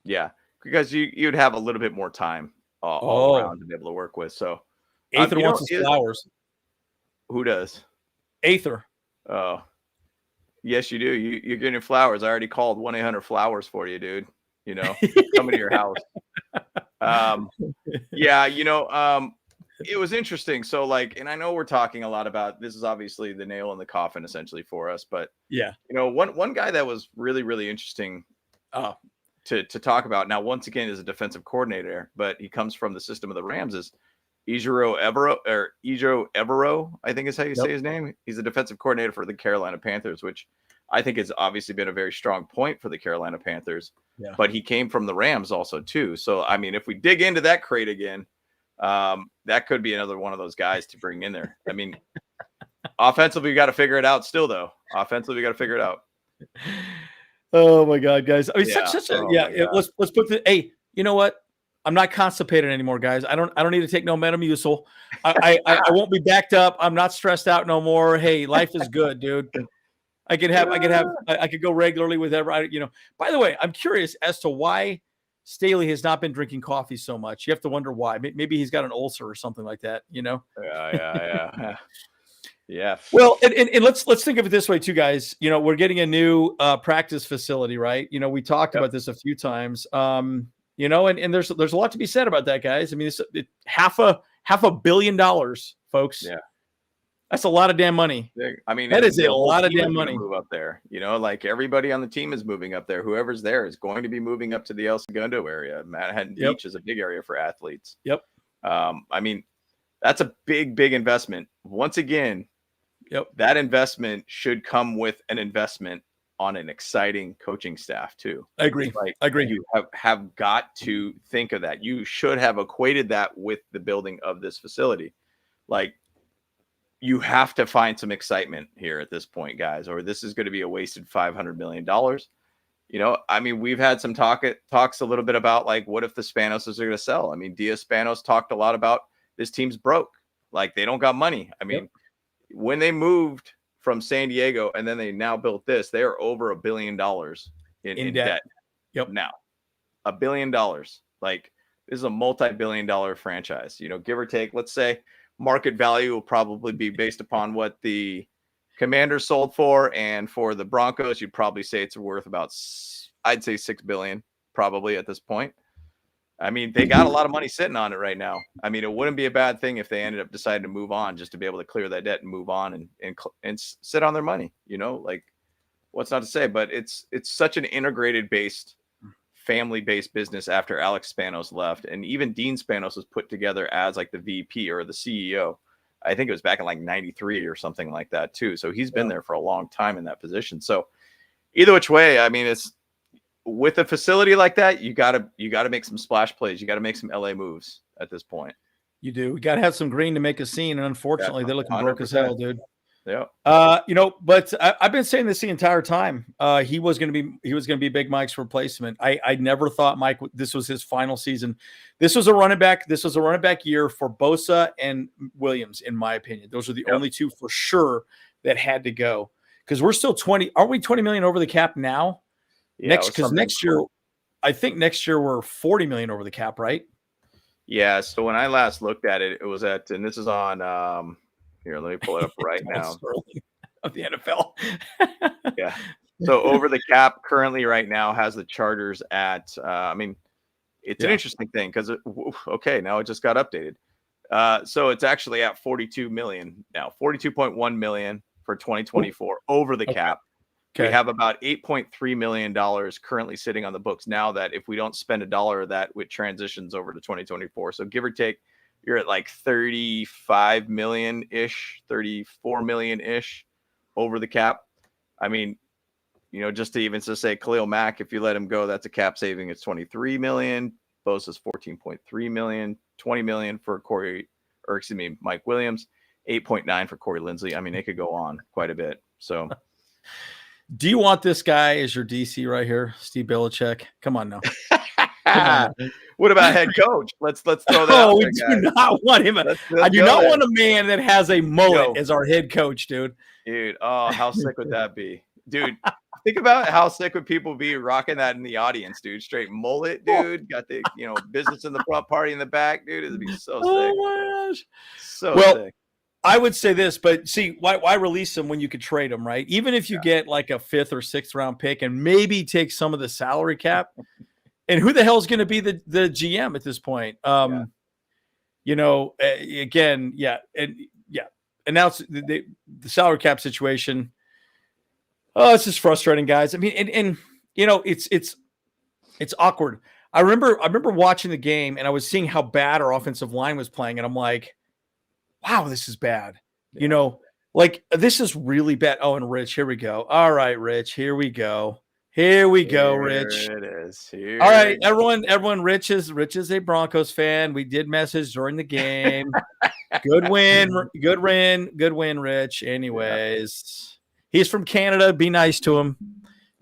Yeah. Because you'd have a little bit more time all around to be able to work with. So Aether wants his flowers. Who does? Aether. Oh, yes, you do. You're getting flowers. I already called 1-800-Flowers for you, dude. Coming to your house. It was interesting. So and I know we're talking a lot about, this is obviously the nail in the coffin essentially for us, but yeah, one guy that was really, really interesting to talk about now, once again, is a defensive coordinator, but he comes from the system of the Rams, is Ejiro Evero, I think is how you say his name. He's a defensive coordinator for the Carolina Panthers, which I think has obviously been a very strong point for the Carolina Panthers. Yeah. But he came from the Rams also too. So I mean, if we dig into that crate again, that could be another one of those guys to bring in there. I mean, offensively, we got to figure it out still, though. Offensively, we got to figure it out. Oh my God, guys! I mean, let's put the. Hey, you know what? I'm not constipated anymore, guys. I don't need to take no Metamucil. I won't be backed up. I'm not stressed out no more. Hey, life is good, dude. I could go regularly with every. By the way, I'm curious as to why Staley has not been drinking coffee so much. You have to wonder why. Maybe he's got an ulcer or something like that. Yeah. Well, and let's think of it this way too, guys. We're getting a new practice facility, right? We talked about this a few times. And there's a lot to be said about that, guys. I mean, it's $500 million, folks. Yeah. That's a lot of damn money. I mean, that is a lot of damn money. Move up there, everybody on the team is moving up there. Whoever's there is going to be moving up to the El Segundo area. Manhattan Beach is a big area for athletes. Yep. I mean, that's a big have once again. Yep. That investment should come with an investment on an exciting coaching staff too. I agree. I agree. You have got to think of that. You should have equated that with the building of this facility. You have to find some excitement here at this point, guys, or this is going to be a wasted $500 million. I mean, we've had some talks a little bit about what if the Spanos are going to sell? I mean, Diaz Spanos talked a lot about this team's broke. They don't got money. I mean, when they moved from San Diego and then they now built this, they are over $1 billion in debt. Yep. Now, $1 billion. This is a multi-billion-dollar franchise, give or take. Let's say market value will probably be based upon what the Commanders sold for, and for the Broncos, you'd probably say it's worth about, I'd say $6 billion probably at this point. I mean, they got a lot of money sitting on it right now. I mean, it wouldn't be a bad thing if they ended up deciding to move on, just to be able to clear that debt and move on and sit on their money. What's not to say? But it's such an integrated family-based business after Alex Spanos left, and even Dean Spanos was put together as the VP or the CEO. I think it was back in 93 or something like that too. So he's been there for a long time in that position. So either which way, I mean, it's with a facility like that, you gotta make some splash plays. You got to make some LA moves at this point. You do. We got to have some green to make a scene, and unfortunately, they're looking 100%. Broke as hell, dude. Yeah. But I've been saying this the entire time. He was going to be Big Mike's replacement. I never thought Mike, this was his final season. This was a running back year for Bosa and Williams, in my opinion. Those are the only two for sure that had to go, because we're still 20. Aren't we 20 million over the cap now? Yeah, next year, I think next year we're 40 million over the cap, right? Yeah. So when I last looked at it, it was at, and this is on, here, let me pull it up right now. Of the NFL. Yeah. So over the cap currently right now has the Chargers at, I mean, it's an interesting thing because, okay, now it just got updated. So it's actually at 42 million now, 42.1 million for 2024 over the cap. Okay. We have about $8.3 million currently sitting on the books now that if we don't spend $1 of that, it transitions over to 2024. So give or take, you're at like 35 million-ish, 34 million-ish over the cap. I mean, you know, just to even to say Khalil Mack, if you let him go, that's a cap saving. It's 23 million. Bosa's 14.3 million, 20 million for Mike Williams, 8.9 for Corey Linsley. I mean, it could go on quite a bit. So do you want this guy as your DC right here, Steve Belichick? Come on now. Come on. What about head coach? Let's throw that. Oh, we do not want him. I do not want a man that has a mullet as our head coach, dude. Dude, oh, how sick would that be? Dude, think about how sick would people be rocking that in the audience, dude. Straight mullet, dude. Got the, you know, business in the front, party in the back, dude. It'd be so sick. Oh my gosh. So sick. I would say this, but see, why release him when you could trade him, right? Even if you get like a 5th or 6th round pick and maybe take some of the salary cap. And who the hell is going to be the GM at this point? You know, again, and now it's the salary cap situation. Oh, it's just frustrating, guys. I mean, and you know, it's awkward. I remember watching the game and I was seeing how bad our offensive line was playing, and I'm like, wow, this is bad. Yeah. You know, like this is really bad. Oh, and Rich, here we go. All right, Rich, here we go. Here we go, Rich. Here it is. All right, everyone. Rich is a Broncos fan. We did message during the game. Good win, Rich. Anyways, he's from Canada. Be nice to him.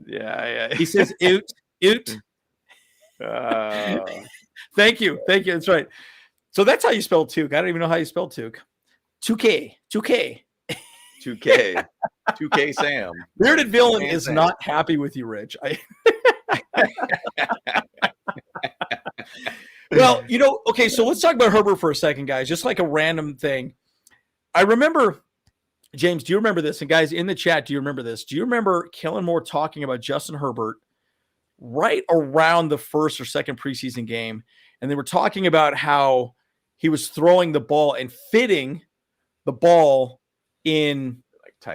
Yeah. He says, "Oot." Thank you. That's right. So that's how you spell Took. I don't even know how you spell Took. 2K. 2K Sam. Bearded Villain is not happy with you, Rich. Well, you know, okay, so let's talk about Herbert for a second, guys. Just like a random thing. I remember, James, do you remember this? And guys in the chat, do you remember this? Do you remember Kellen Moore talking about Justin Herbert right around the first or second preseason game? And they were talking about how he was throwing the ball and fitting the ball in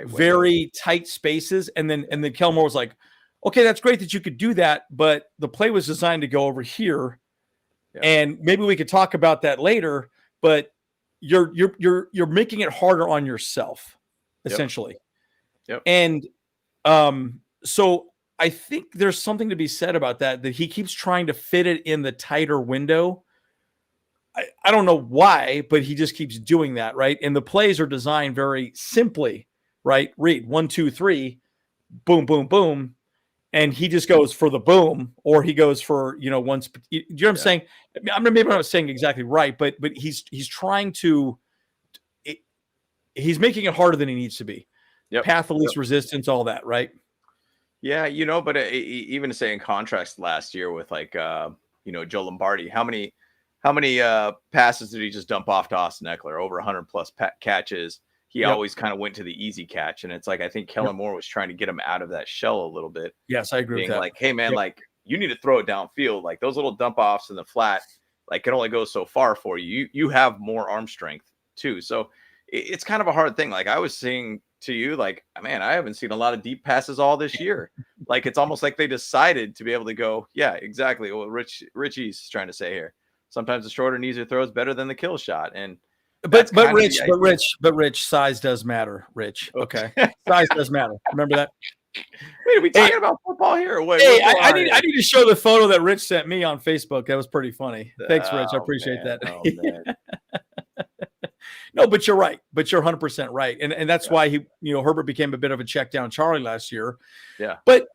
very tight spaces. And then Kellen Moore was like, okay, that's great that you could do that, but the play was designed to go over here. Yeah. And maybe we could talk about that later, but you're making it harder on yourself, essentially. Yep. And so I think there's something to be said about that he keeps trying to fit it in the tighter window. I don't know why, but he just keeps doing that, right? And the plays are designed very simply, right? Read 1, 2, 3, boom, boom, boom. And he just goes for the boom, or he goes for, you know, once. You know what I'm saying? Maybe I'm not saying exactly right, but he's trying to. He's making it harder than he needs to be. Yep. Path of least resistance, all that, right? Yeah, you know, but even to say in contrast last year with like you know, Joe Lombardi, how many passes did he just dump off to Austin Eckler? Over 100 plus catches. He always kind of went to the easy catch. And it's like, I think Kellen Moore was trying to get him out of that shell a little bit. Yes, I agree with that. Like, hey, man, like you need to throw it downfield. Like those little dump offs in the flat, like can only go so far for you. You have more arm strength too. So it's kind of a hard thing. Like I was saying to you, like, man, I haven't seen a lot of deep passes all this year. Like it's almost like they decided to be able to go, yeah, exactly what Richie's trying to say here. Sometimes the shorter and easy throw is better than the kill shot. And But Rich, size does matter, Rich. Okay. Size does matter. Remember that? Wait, are we talking about football here or what? Hey, I need to show the photo that Rich sent me on Facebook. That was pretty funny. Thanks, Rich. I appreciate that. No, but you're right. But you're 100% right. And that's why Herbert became a bit of a check down Charlie last year. Yeah. But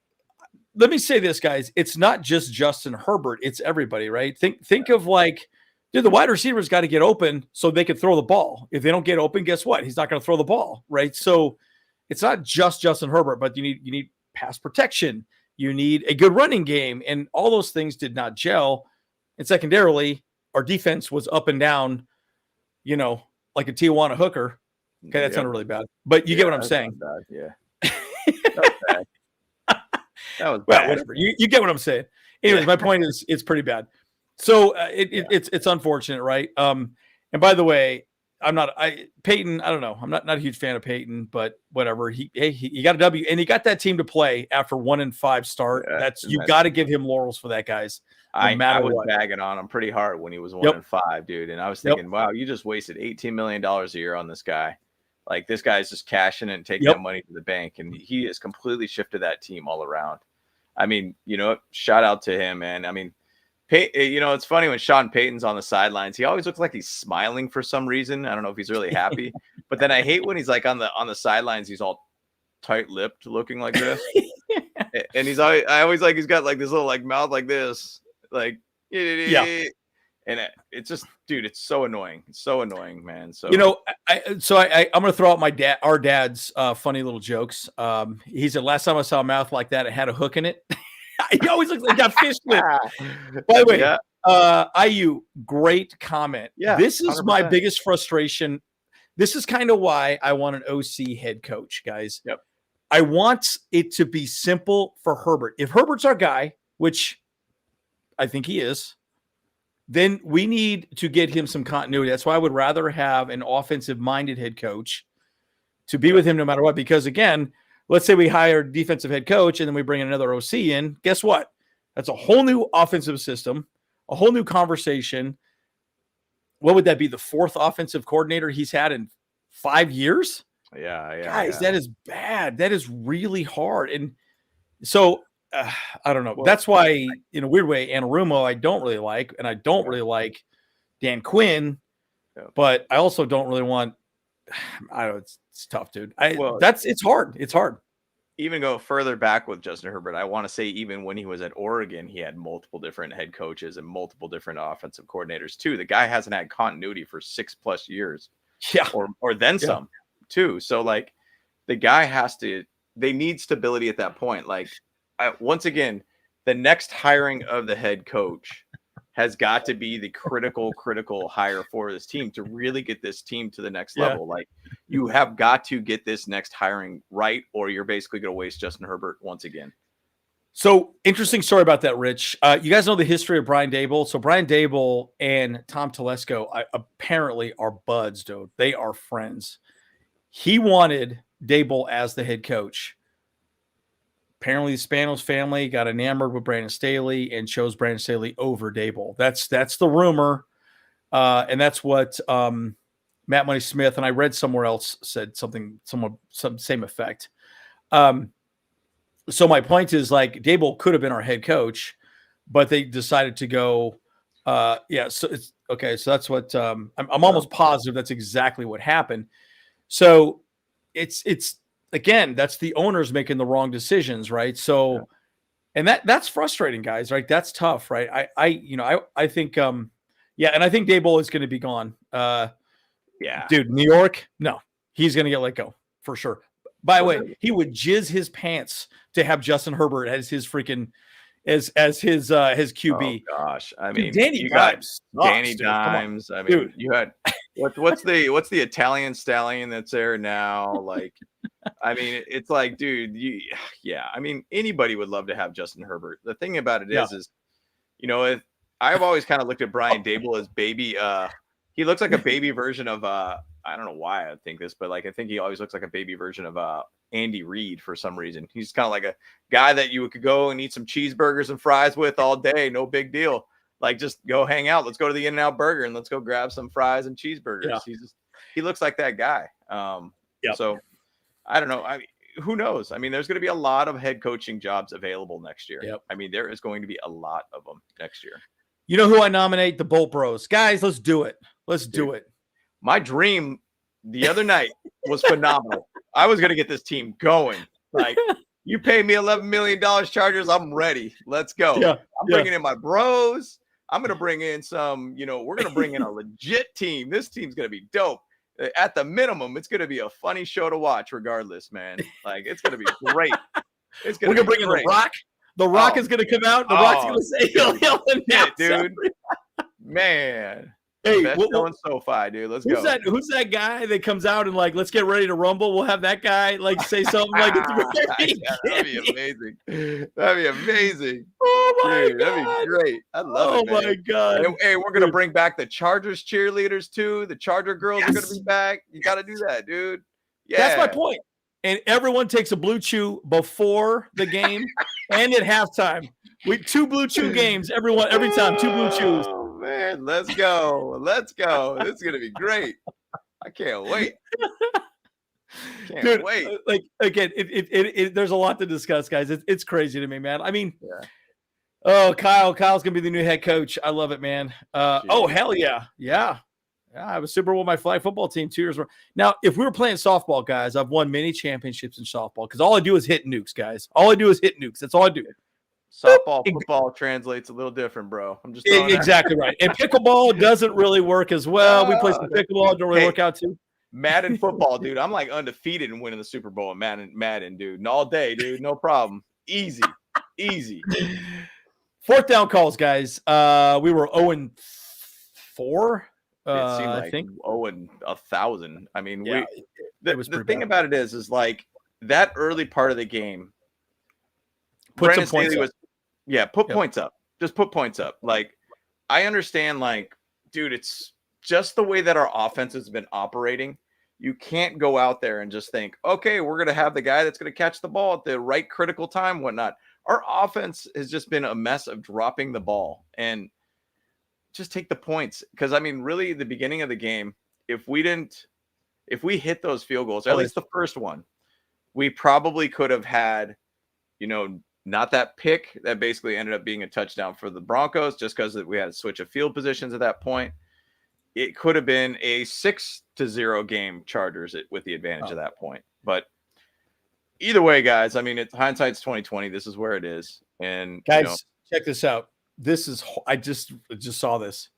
let me say this, guys. It's not just Justin Herbert. It's everybody, right? Think of like, dude, the wide receivers got to get open so they can throw the ball. If they don't get open, guess what? He's not going to throw the ball, right? So it's not just Justin Herbert, but you need pass protection. You need a good running game, and all those things did not gel. And secondarily, our defense was up and down, like a Tijuana hooker. Okay, that sounded really bad, but you get what I'm saying. Yeah, that was bad. That was well, bad. whatever. You get what I'm saying. Anyways, my point is it's pretty bad. So it's unfortunate, right? And by the way, Peyton. I don't know. I'm not a huge fan of Peyton, but whatever. He got a W, and he got that team to play after 1-5 start. You got to give him laurels for that, guys. I was bagging on him pretty hard when he was 1-5, dude, and I was thinking, wow, you just wasted $18 million a year on this guy. Like, this guy's just cashing and taking that money to the bank, and he has completely shifted that team all around. I mean, shout out to him, man. I mean, it's funny when Sean Payton's on the sidelines, he always looks like he's smiling for some reason. I don't know if he's really happy, but then I hate when he's like on the sidelines, he's all tight-lipped looking like this. And he's always like, he's got like this little like mouth like this, like, and it's just, dude, it's so annoying. It's so annoying, man. So, I'm going to throw out our dad's funny little jokes. He said, last time I saw a mouth like that, it had a hook in it. He always looks like he got fish lip. By the way, IU, great comment. Yeah, this is 100%. My biggest frustration. This is kind of why I want an OC head coach, guys. Yep. I want it to be simple for Herbert. If Herbert's our guy, which I think he is, then we need to get him some continuity. That's why I would rather have an offensive-minded head coach to be with him no matter what. Because, again, let's say we hire a defensive head coach and then we bring another OC in. Guess what? That's a whole new offensive system, a whole new conversation. What would that be? The fourth offensive coordinator he's had in 5 years? Yeah. Guys, that is bad. That is really hard. And so I don't know. Well, that's why, in a weird way, Anarumo I don't really like, and I don't really like Dan Quinn, but I also don't really want. I don't know. It's tough, dude. It's hard. It's hard. Even go further back with Justin Herbert. I want to say even when he was at Oregon, he had multiple different head coaches and multiple different offensive coordinators too. The guy hasn't had continuity for 6+ years, or then some too. So like, the guy they need stability at that point. Like, once again, the next hiring of the head coach has got to be the critical hire for this team to really get this team to the next level. Like, you have got to get this next hiring right, or you're basically going to waste Justin Herbert once again. So, interesting story about that, Rich. You guys know the history of Brian Daboll. So Brian Daboll and Tom Telesco apparently are buds, dude. They are friends. He wanted Daboll as the head coach. Apparently, the Spanos family got enamored with Brandon Staley and chose Brandon Staley over Daboll. That's the rumor, and that's what Matt Money Smith, and I read somewhere else, said some same effect. So my point is, like, Daboll could have been our head coach, but they decided to go. So it's okay. So that's what I'm almost positive that's exactly what happened. So it's. Again, that's the owners making the wrong decisions, right? So, and that's frustrating, guys, right? That's tough, right? I think, and I think Daboll is going to be gone. Dude, New York, no, he's going to get let go for sure. By the way, he would jizz his pants to have Justin Herbert as his freaking as his QB. Oh gosh, I mean, Danny Dimes. Danny Dimes. I mean, you had what's the Italian stallion that's there now? Like, I mean, it's like, dude, I mean, anybody would love to have Justin Herbert. The thing about it is, I've always kind of looked at Brian Daboll as baby. He looks like a baby version of I don't know why I think this, but like, I think he always looks like a baby version of Andy Reid for some reason. He's kind of like a guy that you could go and eat some cheeseburgers and fries with all day. No big deal. Like, just go hang out. Let's go to the In-N-Out Burger and let's go grab some fries and cheeseburgers. Yeah. He looks like that guy. So I don't know. Who knows? I mean, there's going to be a lot of head coaching jobs available next year. Yep. I mean, there is going to be a lot of them next year. You know who I nominate? The Bolt Bros. Guys, let's do it. Let's do it. My dream the other night was phenomenal. I was going to get this team going. Like, you pay me $11 million, Chargers, I'm ready. Let's go. Yeah. I'm bringing in my bros. I'm going to bring in some, we're going to bring in a legit team. This team's going to be dope. At the minimum, it's going to be a funny show to watch regardless, man. Like, it's going to be great. We're going to bring in The Rock. The Rock is going to come out. The Rock's going to say, he'll dude. Man. Hey, best show in SoFi, dude. Let's go. Who's that guy that comes out and like, let's get ready to rumble? We'll have that guy like say something like it's that'd be amazing. That'd be amazing. Oh my dude, God. That'd be great. I love it. Oh my God. And, hey, we're gonna bring back the Chargers cheerleaders too. The Charger girls are gonna be back. You gotta do that, dude. Yeah. That's my point. And everyone takes a blue chew before the game and at halftime. We 2 blue chew games. Every time 2 blue chews. Oh man, let's go. Let's go. This is gonna be great. I can't wait. Can't wait. Like again, there's a lot to discuss, guys. It's crazy to me, man. I mean, oh, Kyle's gonna be the new head coach. I love it, man. Oh hell yeah. I have a Super Bowl with my flag football team 2 years ago. Now, if we were playing softball, guys, I've won many championships in softball because all I do is hit nukes, guys. All I do is hit nukes. That's all I do. Softball, football translates a little different, bro. I'm just exactly right. And pickleball doesn't really work as well. We play some pickleball, don't really work out too. Madden football, dude. I'm like undefeated in winning the Super Bowl in Madden, dude. And all day, dude. No problem. Easy. 4th down calls, guys. We were 0-4. It seemed like I think 0-1,000. I mean, the thing bad. about it is like that early part of the game. Put Brandon some points Staley up. put points up. Just put points up. Like, I understand, like, dude, it's just the way that our offense has been operating. You can't go out there and just think, okay, we're going to have the guy that's going to catch the ball at the right critical time, whatnot. Our offense has just been a mess of dropping the ball and just take the points. Because, I mean, really, the beginning of the game, if we hit those field goals, at least the first one, we probably could have had, not that pick that basically ended up being a touchdown for the Broncos just because we had a switch of field positions at that point. It could have been a 6-0 game, Chargers, with the advantage at that point. But either way, guys, I mean, hindsight's 2020. This is where it is. And guys, check this out. This is I just saw this.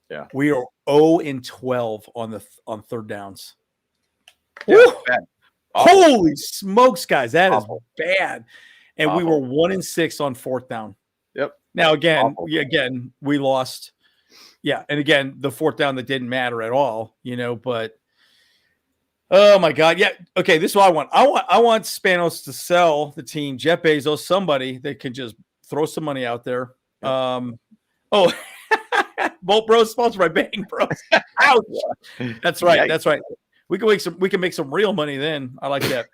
Yeah, we are 0-12 on 3rd downs. Yeah, holy smokes, guys, that is bad. And we were 1-6 on 4th down. Yep. Now again, we lost. Yeah, and again, the 4th down that didn't matter at all, but oh my God. Yeah. Okay, this is what I want. I want Spanos to sell the team, Jeff Bezos, somebody that can just throw some money out there. Yep. Bolt Bros sponsored by Bang Bros. Ouch. That's right. That's right. We can make some real money then. I like that.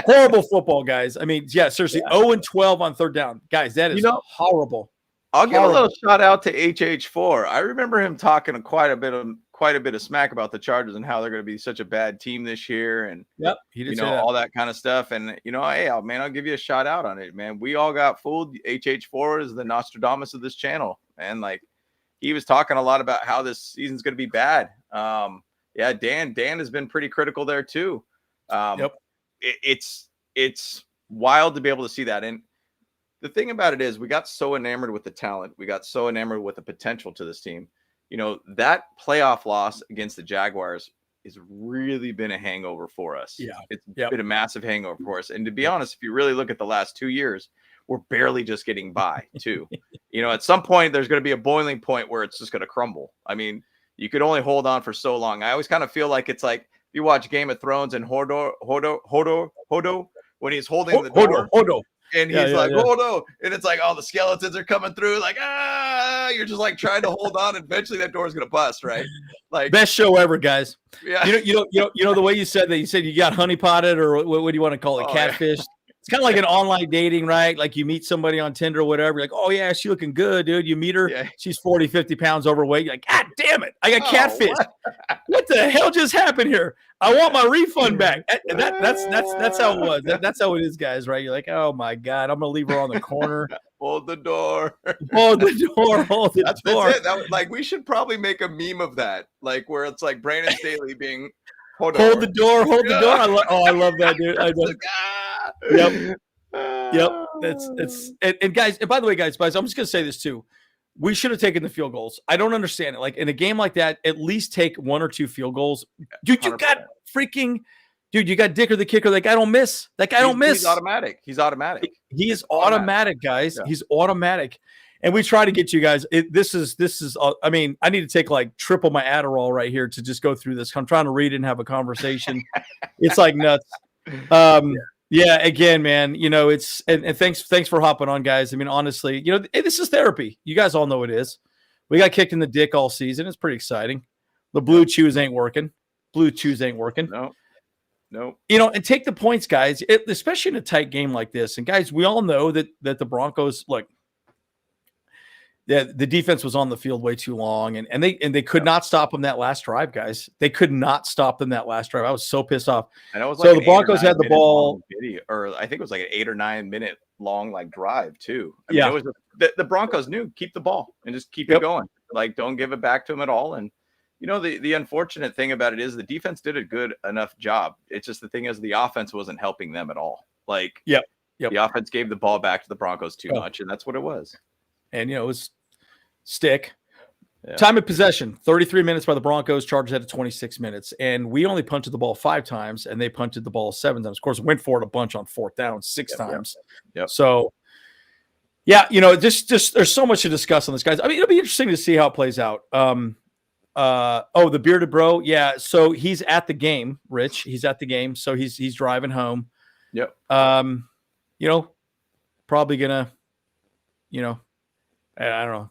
Horrible football, guys. I mean, seriously, 0-12 on 3rd down. Guys, that is horrible. I'll give a little shout out to HH4. I remember him talking quite a bit of smack about the Chargers and how they're going to be such a bad team this year, and he did say that. all that kind of stuff. And hey, man, I'll give you a shout out on it, man. We all got fooled. HH4 is the Nostradamus of this channel, and like he was talking a lot about how this season's going to be bad. Dan has been pretty critical there too. It's wild to be able to see that. And the thing about it is we got so enamored with the talent. We got so enamored with the potential to this team. That playoff loss against the Jaguars has really been a hangover for us. Yeah. It's been a massive hangover for us. And to be honest, if you really look at the last 2 years, we're barely just getting by too. At some point there's going to be a boiling point where it's just going to crumble. I mean, you could only hold on for so long. I always kind of feel like it's like you watch Game of Thrones and Hodor, when he's holding the door. Hodor. And he's Hodor. And it's like, the skeletons are coming through. Like, you're just like trying to hold on. And eventually that door's going to bust, right? Like, best show ever, guys. Yeah. You know the way you said that, you said you got honeypotted, or what do you want to call it? Catfish. Yeah. It's kind of like an online dating, right? Like you meet somebody on Tinder or whatever. You're like, oh yeah, she's looking good, dude. You meet her. Yeah. She's 40, 50 pounds overweight. You're like, God damn it. I got catfish. What the hell just happened here? I want my refund back. That's how it was. That's how it is, guys, right? You're like, oh my God, I'm going to leave her on the corner. Hold the door. Hold the door. Hold the door. That's it. We should probably make a meme of that. Like where it's like Brandon Staley being hold the door. Hold the door. I love that, dude. I love Yep. That's and guys, and by the way, guys, I'm just gonna say this too. We should have taken the field goals. I don't understand it. Like in a game like that, at least take 1 or 2 field goals. Dude, you 100%. Got you got Dicker the kicker. That guy don't miss. He's automatic. He's automatic. He is automatic, guys. Yeah. He's automatic. And we try to get you guys. This is. I mean, I need to take like triple my Adderall right here to just go through this. I'm trying to read and have a conversation. It's like nuts. Yeah. Again, man. It's and thanks for hopping on, guys. I mean, honestly, this is therapy. You guys all know it is. We got kicked in the dick all season. It's pretty exciting. The blue chews ain't working. No. And take the points, guys. Especially in a tight game like this. And guys, we all know that the Broncos look. The defense was on the field way too long, and they could not stop them that last drive, guys. They could not stop them that last drive. I was so pissed off. And it was so the Broncos had the ball, or I think it was like an 8 or 9 minute long like drive too. I mean, it was the Broncos knew keep the ball and just keep it going. Like don't give it back to them at all. And the unfortunate thing about it is the defense did a good enough job. It's just the thing is the offense wasn't helping them at all. Like the offense gave the ball back to the Broncos too much, and that's what it was. And it was stick. Time of possession, 33 minutes by the Broncos. Chargers had 26 minutes. And we only punted the ball 5 times, and they punted the ball 7 times. Of course, went for it a bunch on 4th down 6 times. So, just there's so much to discuss on this, guys. I mean, it'll be interesting to see how it plays out. The bearded bro. Yeah. So he's at the game, Rich. He's at the game. So he's driving home. Yep. Probably gonna, I don't know,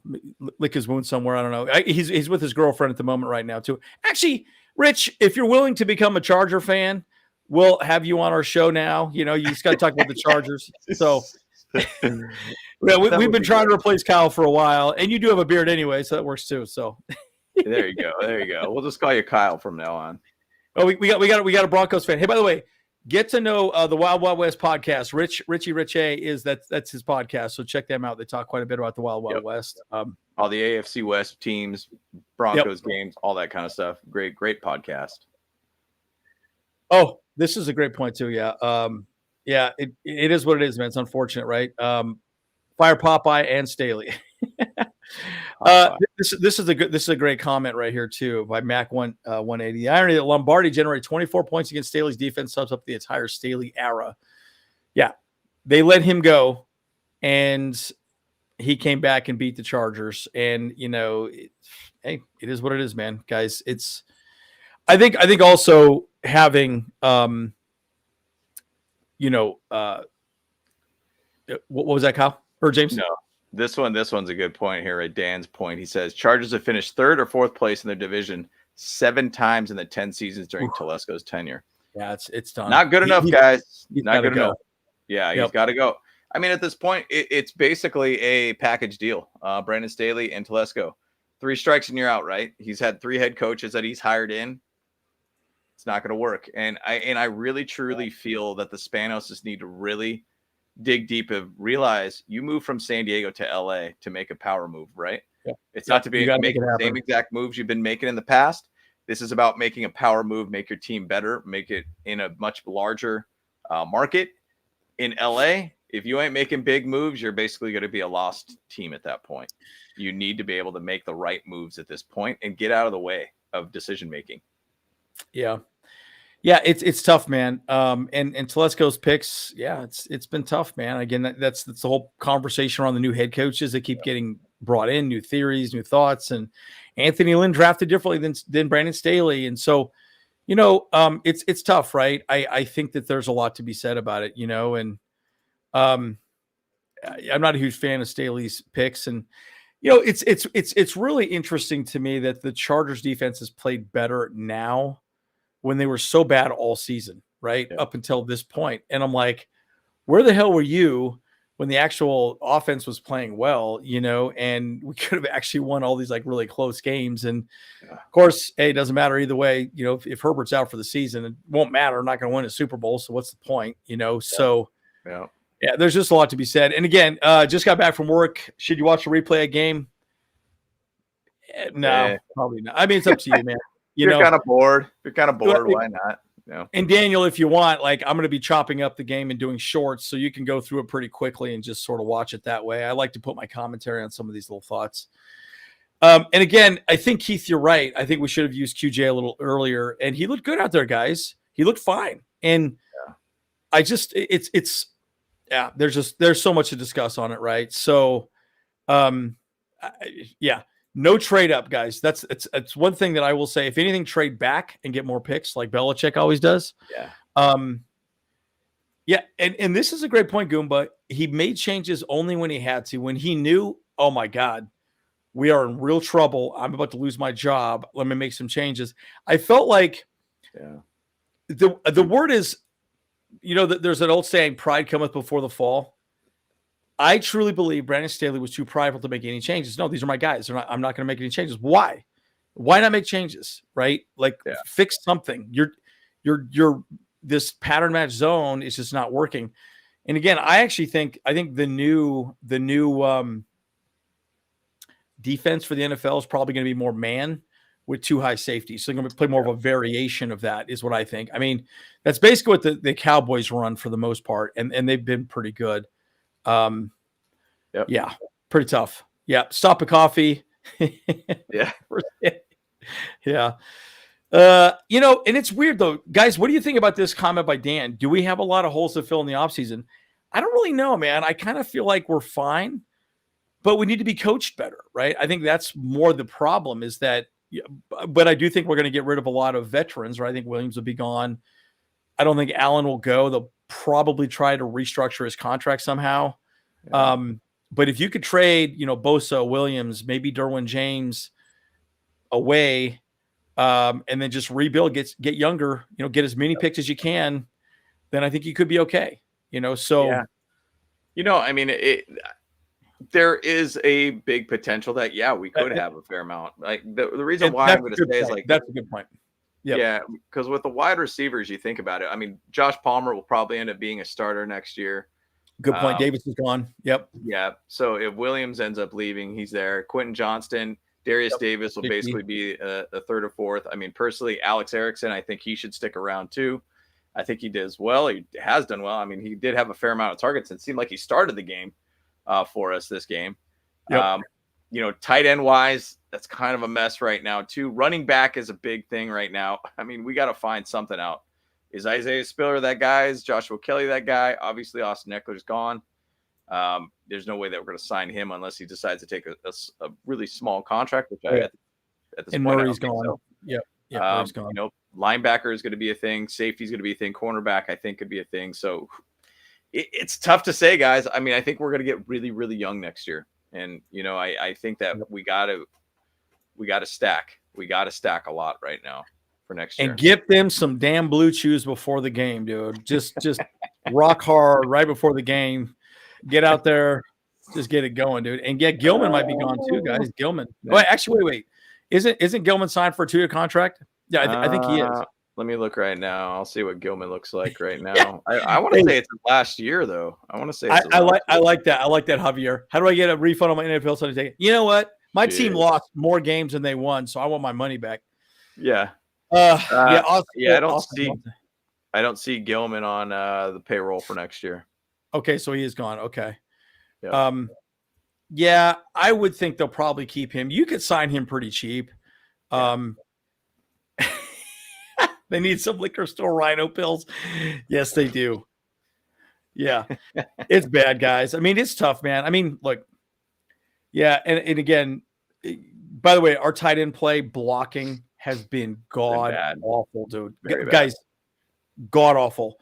lick his wound somewhere. I don't know. He's with his girlfriend at the moment right now too. Actually, Rich, if you're willing to become a Charger fan, we'll have you on our show now. You just got to talk about the Chargers. So we've been trying to replace Kyle for a while, and you do have a beard anyway, so that works too. So there you go. We'll just call you Kyle from now on. Oh, we got a Broncos fan. Hey, by the way, get to know the Wild Wild West podcast. Richie that's his podcast. So check them out. They talk quite a bit about the Wild Wild West. All the AFC West teams, Broncos games, all that kind of stuff. Great podcast. Oh, this is a great point too. Yeah. It is what it is, man. It's unfortunate, right? Fire Popeye and Staley. This is a great comment right here too by Mac 180. The irony that Lombardi generated 24 points against Staley's defense sums up the entire Staley era. Yeah, they let him go, and he came back and beat the Chargers. And hey, it is what it is, man. Guys, I think also having what was that, Kyle or James? No. This one's a good point here at Dan's point. He says Chargers have finished 3rd or 4th place in their division 7 times in the 10 seasons during Telesco's tenure. Yeah, it's done. Not good enough, guys. Not good enough. Yeah, he's got to go. I mean, at this point, it's basically a package deal. Brandon Staley and Telesco. 3 strikes and you're out, right? He's had 3 head coaches that he's hired in. It's not going to work. And I really, truly feel that the Spanos need to really dig deep and realize you move from San Diego to LA to make a power move, right? Yeah. It's not to be making the same exact moves you've been making in the past. This is about making a power move, make your team better, make it in a much larger market. In LA, if you ain't making big moves, you're basically going to be a lost team at that point. You need to be able to make the right moves at this point and get out of the way of decision making. Yeah, it's tough, man. And Telesco's picks, it's been tough, man. Again, that's the whole conversation around the new head coaches that keep getting brought in, new theories, new thoughts, and Anthony Lynn drafted differently than Brandon Staley, and so it's tough, right? I think that there's a lot to be said about it, and I'm not a huge fan of Staley's picks, and it's really interesting to me that the Chargers defense has played better now when they were so bad all season, right? Yeah. Up until this point. And I'm like, where the hell were you when the actual offense was playing well, and we could have actually won all these like really close games. And of course, hey, it doesn't matter either way. If Herbert's out for the season, it won't matter. I'm not going to win a Super Bowl. So what's the point, So there's just a lot to be said. And again, just got back from work. Should you watch a replay of game? No, probably not. I mean, it's up to you, man. You're kind of bored. Why not? And Daniel, if you want, like, I'm going to be chopping up the game and doing shorts, so you can go through it pretty quickly and just sort of watch it that way. I like to put my commentary on some of these little thoughts. And again, I think, Keith, you're right. I think we should have used QJ a little earlier, and he looked good out there, guys. He looked fine. And I just, there's so much to discuss on it, right? So Yeah, no trade up, guys. It's one thing that I will say. If anything, trade back and get more picks, like Belichick always does. Yeah. Yeah, and this is a great point, Goomba. He made changes only when he had to. When he knew, oh my God, we are in real trouble. I'm about to lose my job. Let me make some changes. I felt like the word is, there's an old saying, pride cometh before the fall. I truly believe Brandon Staley was too prideful to make any changes. No, these are my guys. I'm not going to make any changes. Why? Why not make changes? Right? Like fix something. You're this pattern match zone is just not working. And again, I think the new defense for the NFL is probably going to be more man with two high safeties. So they're going to play more of a variation of that is what I think. I mean, that's basically what the Cowboys run for the most part. And they've been pretty good. Yeah, pretty tough. Yeah. Stop a coffee. Yeah. Yeah. And it's weird though, guys. What do you think about this comment by Dan? Do we have a lot of holes to fill in the offseason? I don't really know, man. I kind of feel like we're fine, but we need to be coached better, right? I think that's more the problem is that, but I do think we're going to get rid of a lot of veterans, right? I think Williams will be gone. I don't think Allen will go. They'll probably try to restructure his contract somehow. Yeah. But if you could trade, Bosa, Williams, maybe Derwin James away, and then just rebuild, get younger, get as many picks as you can, then I think you could be okay. So, I mean, there is a big potential that, we could have a fair amount. Like the reason why I'm going to say is like, that's a good point. Yep. Yeah. Because with the wide receivers, you think about it. I mean, Josh Palmer will probably end up being a starter next year. Good point. Davis is gone. Yep. Yeah. So if Williams ends up leaving, he's there. Quentin Johnston, Darius Davis will basically be a third or fourth. I mean, personally, Alex Erickson, I think he should stick around too. I think he does well. He has done well. I mean, he did have a fair amount of targets. It seemed like he started the game for us this game. Yep. Tight end wise, that's kind of a mess right now too. Running back is a big thing right now. I mean, we got to find something out. Is Isaiah Spiller that guy? Is Joshua Kelly that guy? Obviously, Austin Eckler's gone. There's no way that we're going to sign him unless he decides to take a really small contract, which at this point, Murray's gone. So. Yep. Yeah, Murray's gone. Linebacker is going to be a thing. Safety is going to be a thing. Cornerback, I think, could be a thing. So it's tough to say, guys. I mean, I think we're going to get really, really young next year. And, I think that we got to stack. We got to stack a lot right now for next year. And get them some damn blue chews before the game, dude. Just rock hard right before the game. Get out there. Just get it going, dude. And Gilman might be gone too, guys. Gilman. Wait, actually, wait. Isn't Gilman signed for a 2-year contract? Yeah, I think he is. Let me look right now. I'll see what Gilman looks like right now. I want to say it's last year, though. I want to say I like that. I like that, Javier. How do I get a refund on my NFL Sunday ticket? You know what? My team lost more games than they won, so I want my money back. Yeah. I don't see Gilman on the payroll for next year. Okay, so he is gone. Okay. Yep. Yeah, I would think they'll probably keep him. You could sign him pretty cheap. They need some liquor store rhino pills. Yes, they do. Yeah, it's bad, guys. I mean, it's tough, man. I mean, look, yeah, and again, by the way, our tight end play blocking has been god awful, dude. Guys, god awful.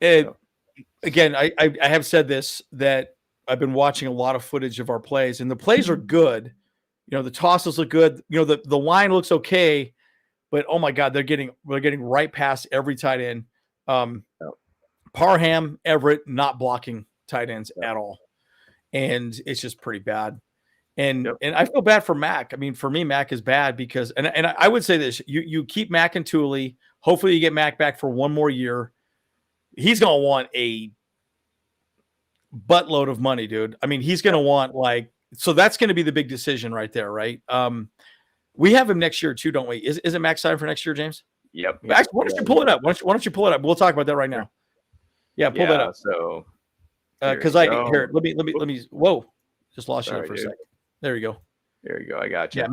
Again, I have said this, that I've been watching a lot of footage of our plays, and the plays are good. The tosses look good. The line looks okay, but oh my God, they're getting right past every tight end. Parham, Everett, not blocking tight ends at all, and it's just pretty bad. And I feel bad for Mac. I mean, for me, Mac is bad because, and I would say this: you keep Mac and Thule. Hopefully, you get Mac back for one more year. He's gonna want a buttload of money, dude. I mean, he's gonna want so that's gonna be the big decision right there, right? We have him next year too, don't we? Isn't Mac signed for next year, James? Yep. Actually, why don't you pull it up? Why don't you pull it up? We'll talk about that right now. Yeah, pull that up. So, because let me. Whoa, just lost you for a second. There you go. There you go. I got you. Yeah,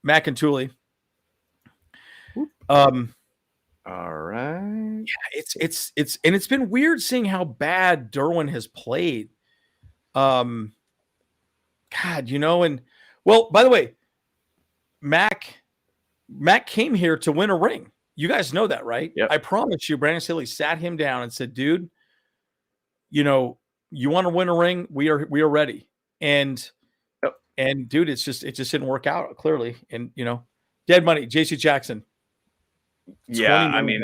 Mac and Thule. All right. Yeah, it's been weird seeing how bad Derwin has played. God, God, and well, by the way, Mac came here to win a ring. You guys know that, right? Yep. I promise you, Brandon Staley sat him down and said, dude, you want to win a ring? We are ready. And dude, it just didn't work out clearly. And, dead money, JC Jackson. Yeah. I mean,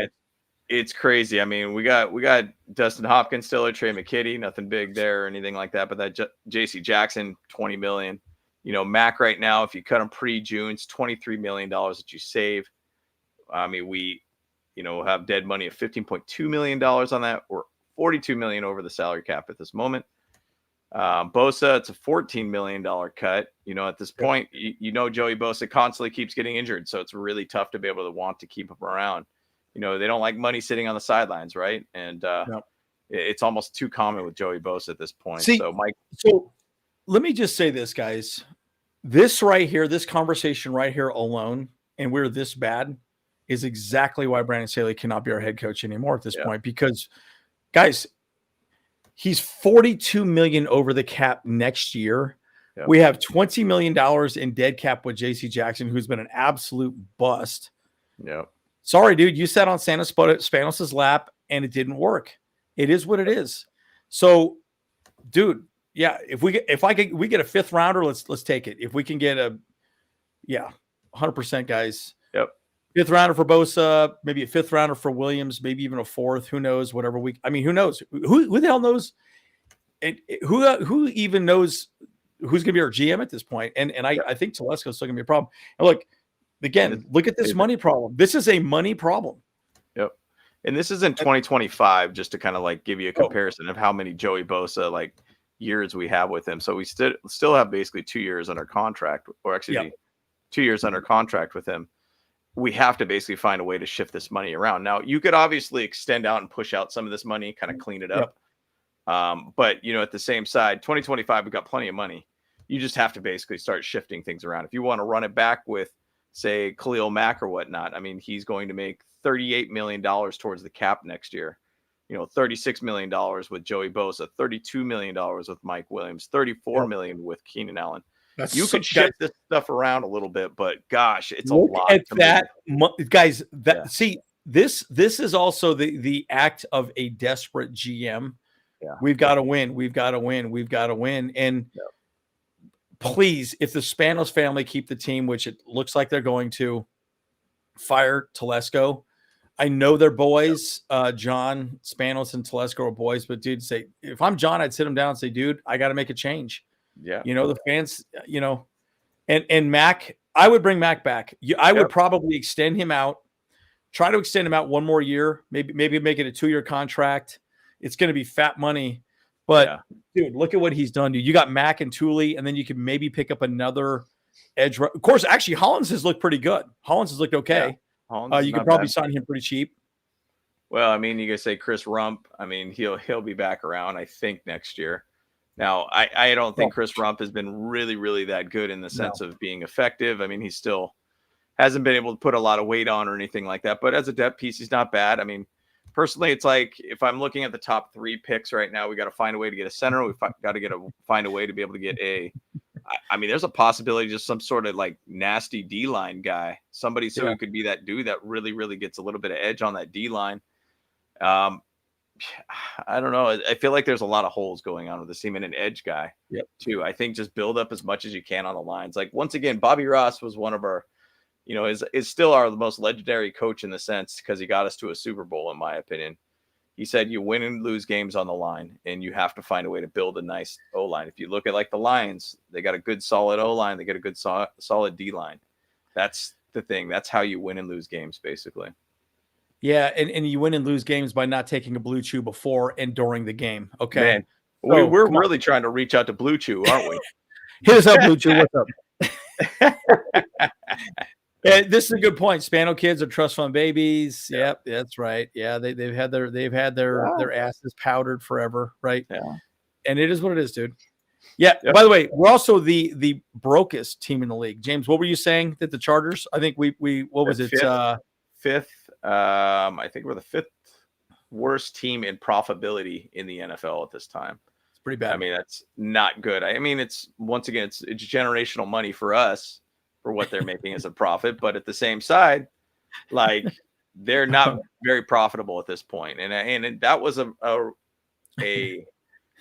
it's crazy. I mean, we got Dustin Hopkins still, Trey McKitty, nothing big there or anything like that. But that JC Jackson, $20 million. Mac right now, if you cut him pre-June, it's $23 million that you save. I mean, we, have dead money of $15.2 million on that. We're $42 million over the salary cap at this moment. Bosa, it's a $14 million cut. At this point, Joey Bosa constantly keeps getting injured. So it's really tough to be able to want to keep him around. They don't like money sitting on the sidelines, right? And it's almost too common with Joey Bosa at this point. So let me just say this, guys. This right here, this conversation right here alone, and we're this bad, is exactly why Brandon Staley cannot be our head coach anymore at this point. Because, guys, he's $42 million over the cap next year. Yep. We have $20 million in dead cap with JC Jackson, who's been an absolute bust. Yep. Sorry, dude. You sat on Spanos' lap and it didn't work. It is what it is. So, dude, yeah, we get a fifth rounder, let's take it. If we can get 100%, guys. Yep. Fifth rounder for Bosa, maybe a fifth rounder for Williams, maybe even a fourth. Who knows? Who knows? Who the hell knows? And who even knows who's going to be our GM at this point? And I think Telesco's still going to be a problem. And look at this money problem. This is a money problem. Yep. And this is in 2025, just to kind of give you a comparison of how many Joey Bosa years we have with him. So we still have basically 2 years under contract, or actually 2 years under contract with him. We have to basically find a way to shift this money around. Now, you could obviously extend out and push out some of this money, kind of clean it up. But, at the same side, 2025, we've got plenty of money. You just have to basically start shifting things around. If you want to run it back with, say, Khalil Mack or whatnot, I mean, he's going to make $38 million towards the cap next year. $36 million with Joey Bosa, $32 million with Mike Williams, $34 million with Keenan Allen. You could shift this stuff around a little bit, but gosh, it's a lot. At that, guys. See, this is also the act of a desperate GM. Yeah. We've got to win. We've got to win. We've got to win. And please, if the Spanos family keep the team, which it looks like they're going to, fire Telesco. I know they're boys. John Spanos and Telesco are boys, but dude, if I'm John, I'd sit him down and say, dude, I got to make a change. Yeah. The fans, and Mac, I would bring Mac back. I would probably extend him out, try to extend him out one more year, maybe make it a 2-year contract. It's going to be fat money, but dude, look at what he's done, dude. You got Mac and Thule, and then you can maybe pick up another edge. Of course, actually, Hollins has looked pretty good. Hollins has looked okay. You could probably sign him pretty cheap. Well, I mean, you could say Chris Rump. I mean, he'll be back around, I think, next year. Now, I don't think Chris Rump has been really, really that good in the sense of being effective. I mean, he still hasn't been able to put a lot of weight on or anything like that. But as a depth piece, he's not bad. I mean, personally, it's if I'm looking at the top 3 picks right now, we got to find a way to get a center. We've got to find a way to be able to get I mean, there's a possibility just some sort of nasty D-line guy, somebody who could be that dude that really, really gets a little bit of edge on that D-line. I don't know. I feel like there's a lot of holes going on with this team, and an edge guy too. I think just build up as much as you can on the lines. Once again, Bobby Ross was one of our, is still our most legendary coach in the sense because he got us to a Super Bowl, in my opinion. He said you win and lose games on the line, and you have to find a way to build a nice O-line. If you look at the Lions, they got a good solid O-line. They got a good solid D-line. That's the thing. That's how you win and lose games, basically. Yeah, and you win and lose games by not taking a Blue Chew before and during the game. Okay, man, we're really trying to reach out to Blue Chew, aren't we? Hit us up, Blue Chew. What's up? This is a good point. Spano kids are trust fund babies. Yep, that's right. Yeah, they've had their asses powdered forever, right? Yeah, and it is what it is, dude. Yeah. Yep. By the way, we're also the brokest team in the league. James, what were you saying that the Chargers? I think we what was it? Fifth. I think we're the 5th worst team in profitability in the NFL at this time. pretty bad. I mean, that's not good. I mean, it's once again, it's generational money for us for what they're making as a profit, but at the same side, like they're not very profitable at this point. And that was a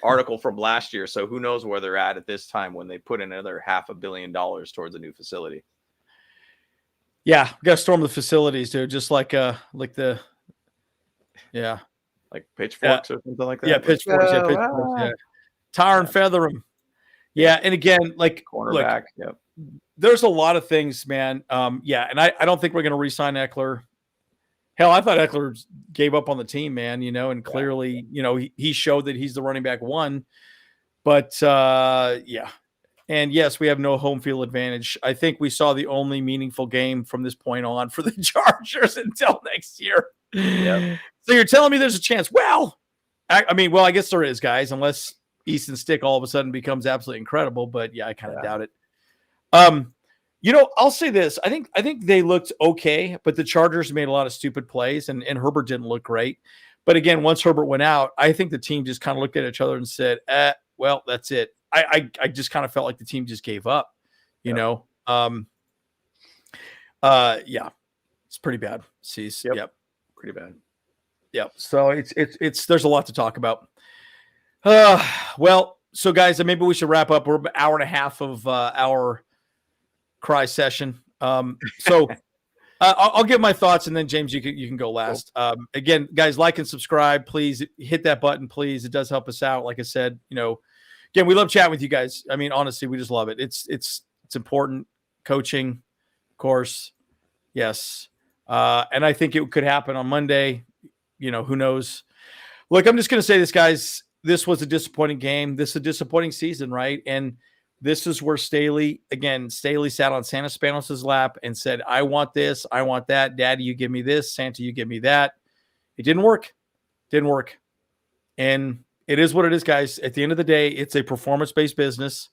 article from last year. So who knows where they're at this time when they put in another $500 million towards a new facility. Yeah, got to storm the facilities, dude. Just like pitchforks or something like that. Yeah, pitchforks. Yeah. Tar and feather them. Yeah, and again, like cornerback. Yep. There's a lot of things, man. And I don't think we're going to re-sign Eckler. Hell, I thought Eckler gave up on the team, man. And clearly, he showed that he's the running back one. But and yes, we have no home field advantage. I think we saw the only meaningful game from this point on for the Chargers until next year. Yep. So you're telling me there's a chance? Well, I guess there is, guys, unless Easton Stick all of a sudden becomes absolutely incredible. But yeah, I kind of doubt it. I'll say this. I think they looked okay, but the Chargers made a lot of stupid plays, and Herbert didn't look great. But again, once Herbert went out, I think the team just kind of looked at each other and said, well, that's it. I just kind of felt like the team just gave up, you know? It's pretty bad. Yep. Pretty bad. Yep. So it's there's a lot to talk about. So guys, maybe we should wrap up. We're an hour and a half of our cry session. So I'll give my thoughts, and then James, you can go last. Cool. Again, guys, like and subscribe, please hit that button, please. It does help us out. Like I said, again, we love chatting with you guys. I mean, honestly, we just love it. It's important. Coaching, of course. Yes. And I think it could happen on Monday. Who knows? Look, I'm just going to say this, guys. This was a disappointing game. This is a disappointing season, right? And this is where Staley sat on Santa Spanos' lap and said, I want this, I want that. Daddy, you give me this. Santa, you give me that. It didn't work. And it is what it is, guys. At the end of the day, it's a performance-based business.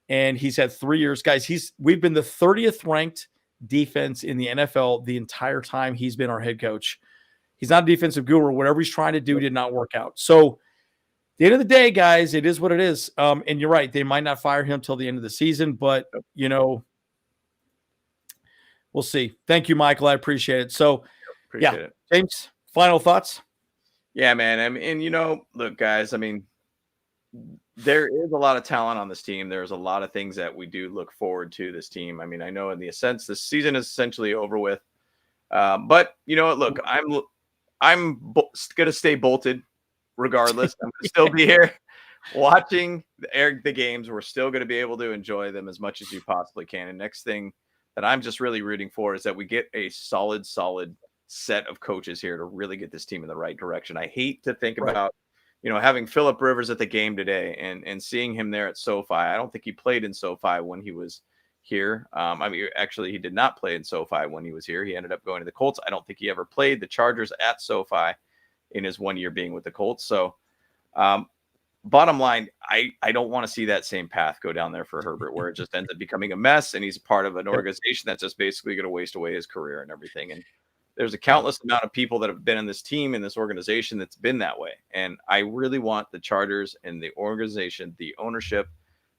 And he's had 3 years. Guys, we've been the 30th ranked defense in the NFL the entire time he's been our head coach. He's not a defensive guru. Whatever he's trying to do did not work out. So at the end of the day, guys, it is what it is. And you're right. They might not fire him till the end of the season, but, we'll see. Thank you, Michael. I appreciate it. So, appreciate it. James, final thoughts? Yeah, man. And look, guys, I mean, there is a lot of talent on this team. There's a lot of things that we do look forward to this team. I mean, I know in the sense this season is essentially over with. But you know what? Look, I'm going to stay bolted regardless. I'm going to still be here watching the games. We're still going to be able to enjoy them as much as you possibly can. And next thing that I'm just really rooting for is that we get a solid set of coaches here to really get this team in the right direction. I hate to think about, having Phillip Rivers at the game today and seeing him there at SoFi. I don't think he played in SoFi when he was here. Actually, he did not play in SoFi when he was here. He ended up going to the Colts. I don't think he ever played the Chargers at SoFi in his 1 year being with the Colts. So bottom line, I don't want to see that same path go down there for Herbert, where it just ends up becoming a mess and he's part of an organization that's just basically going to waste away his career and everything. And there's a countless amount of people that have been in this team, in this organization, that's been that way. And I really want the Chargers and the organization, the ownership,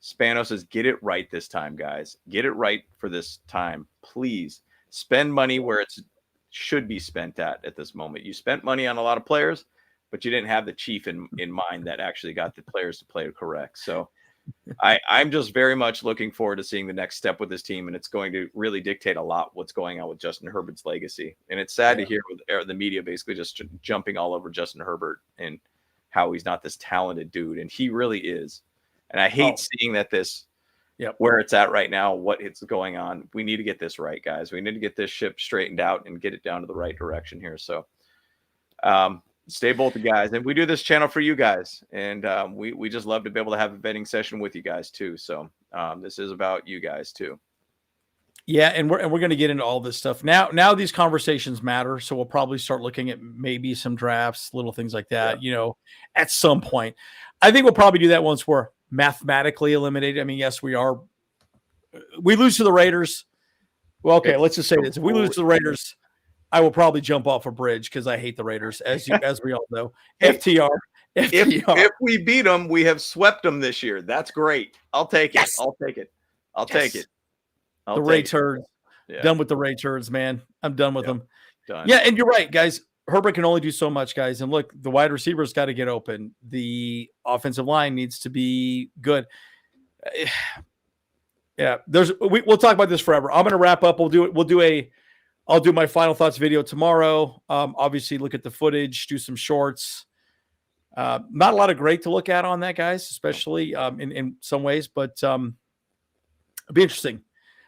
Spanos says, get it right this time, guys. Get it right for this time. Please spend money where it should be spent at this moment. You spent money on a lot of players, but you didn't have the chief in mind that actually got the players to play correct. So I'm just very much looking forward to seeing the next step with this team, and it's going to really dictate a lot what's going on with Justin Herbert's legacy. And it's sad to hear with the media basically just jumping all over Justin Herbert and how he's not this talented dude, and he really is. And I hate seeing that where it's at right now, what it's going on. We need to get this right, guys. We need to get this ship straightened out and get it down to the right direction here. So stay bolted, guys. And we do this channel for you guys. And we just love to be able to have a vetting session with you guys too. So this is about you guys too. Yeah, and we're going to get into all this stuff. Now these conversations matter, so we'll probably start looking at maybe some drafts, little things like that, at some point. I think we'll probably do that once we're mathematically eliminated. I mean, yes, we lose to the Raiders. Well, okay, let's just say this. If we lose to the Raiders, I will probably jump off a bridge because I hate the Raiders, as we all know. FTR. If we beat them, we have swept them this year. That's great. I'll take it. I'll take it. I'll take it. The Ray turds. Yeah. Done with the Ray turds, man. I'm done with them. Done. Yeah, and you're right, guys. Herbert can only do so much, guys. And look, the wide receivers got to get open. The offensive line needs to be good. Yeah, we'll talk about this forever. I'm going to wrap up. I'll do my final thoughts video tomorrow. Obviously, look at the footage, do some shorts. Not a lot of great to look at on that, guys, especially in some ways, but it'll be interesting.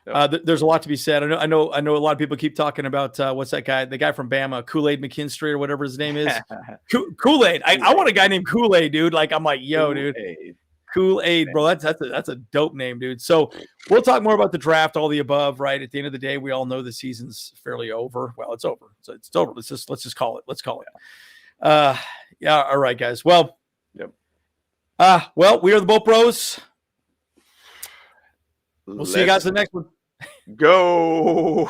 There's a lot to be said. I know a lot of people keep talking about what's that guy, the guy from Bama, Kool-Aid McKinstry or whatever his name is. Kool-Aid. I want a guy named Kool-Aid, dude. Like, I'm like, yo, dude. Kool-Aid, bro. That's a dope name, dude. So we'll talk more about the draft, all the above, right? At the end of the day, we all know the season's fairly over. Well, it's over. So it's over. Let's just call it. Let's call it. Yeah. All right, guys. Well, we are the Boat Bros. We'll see you guys in the next one. Go.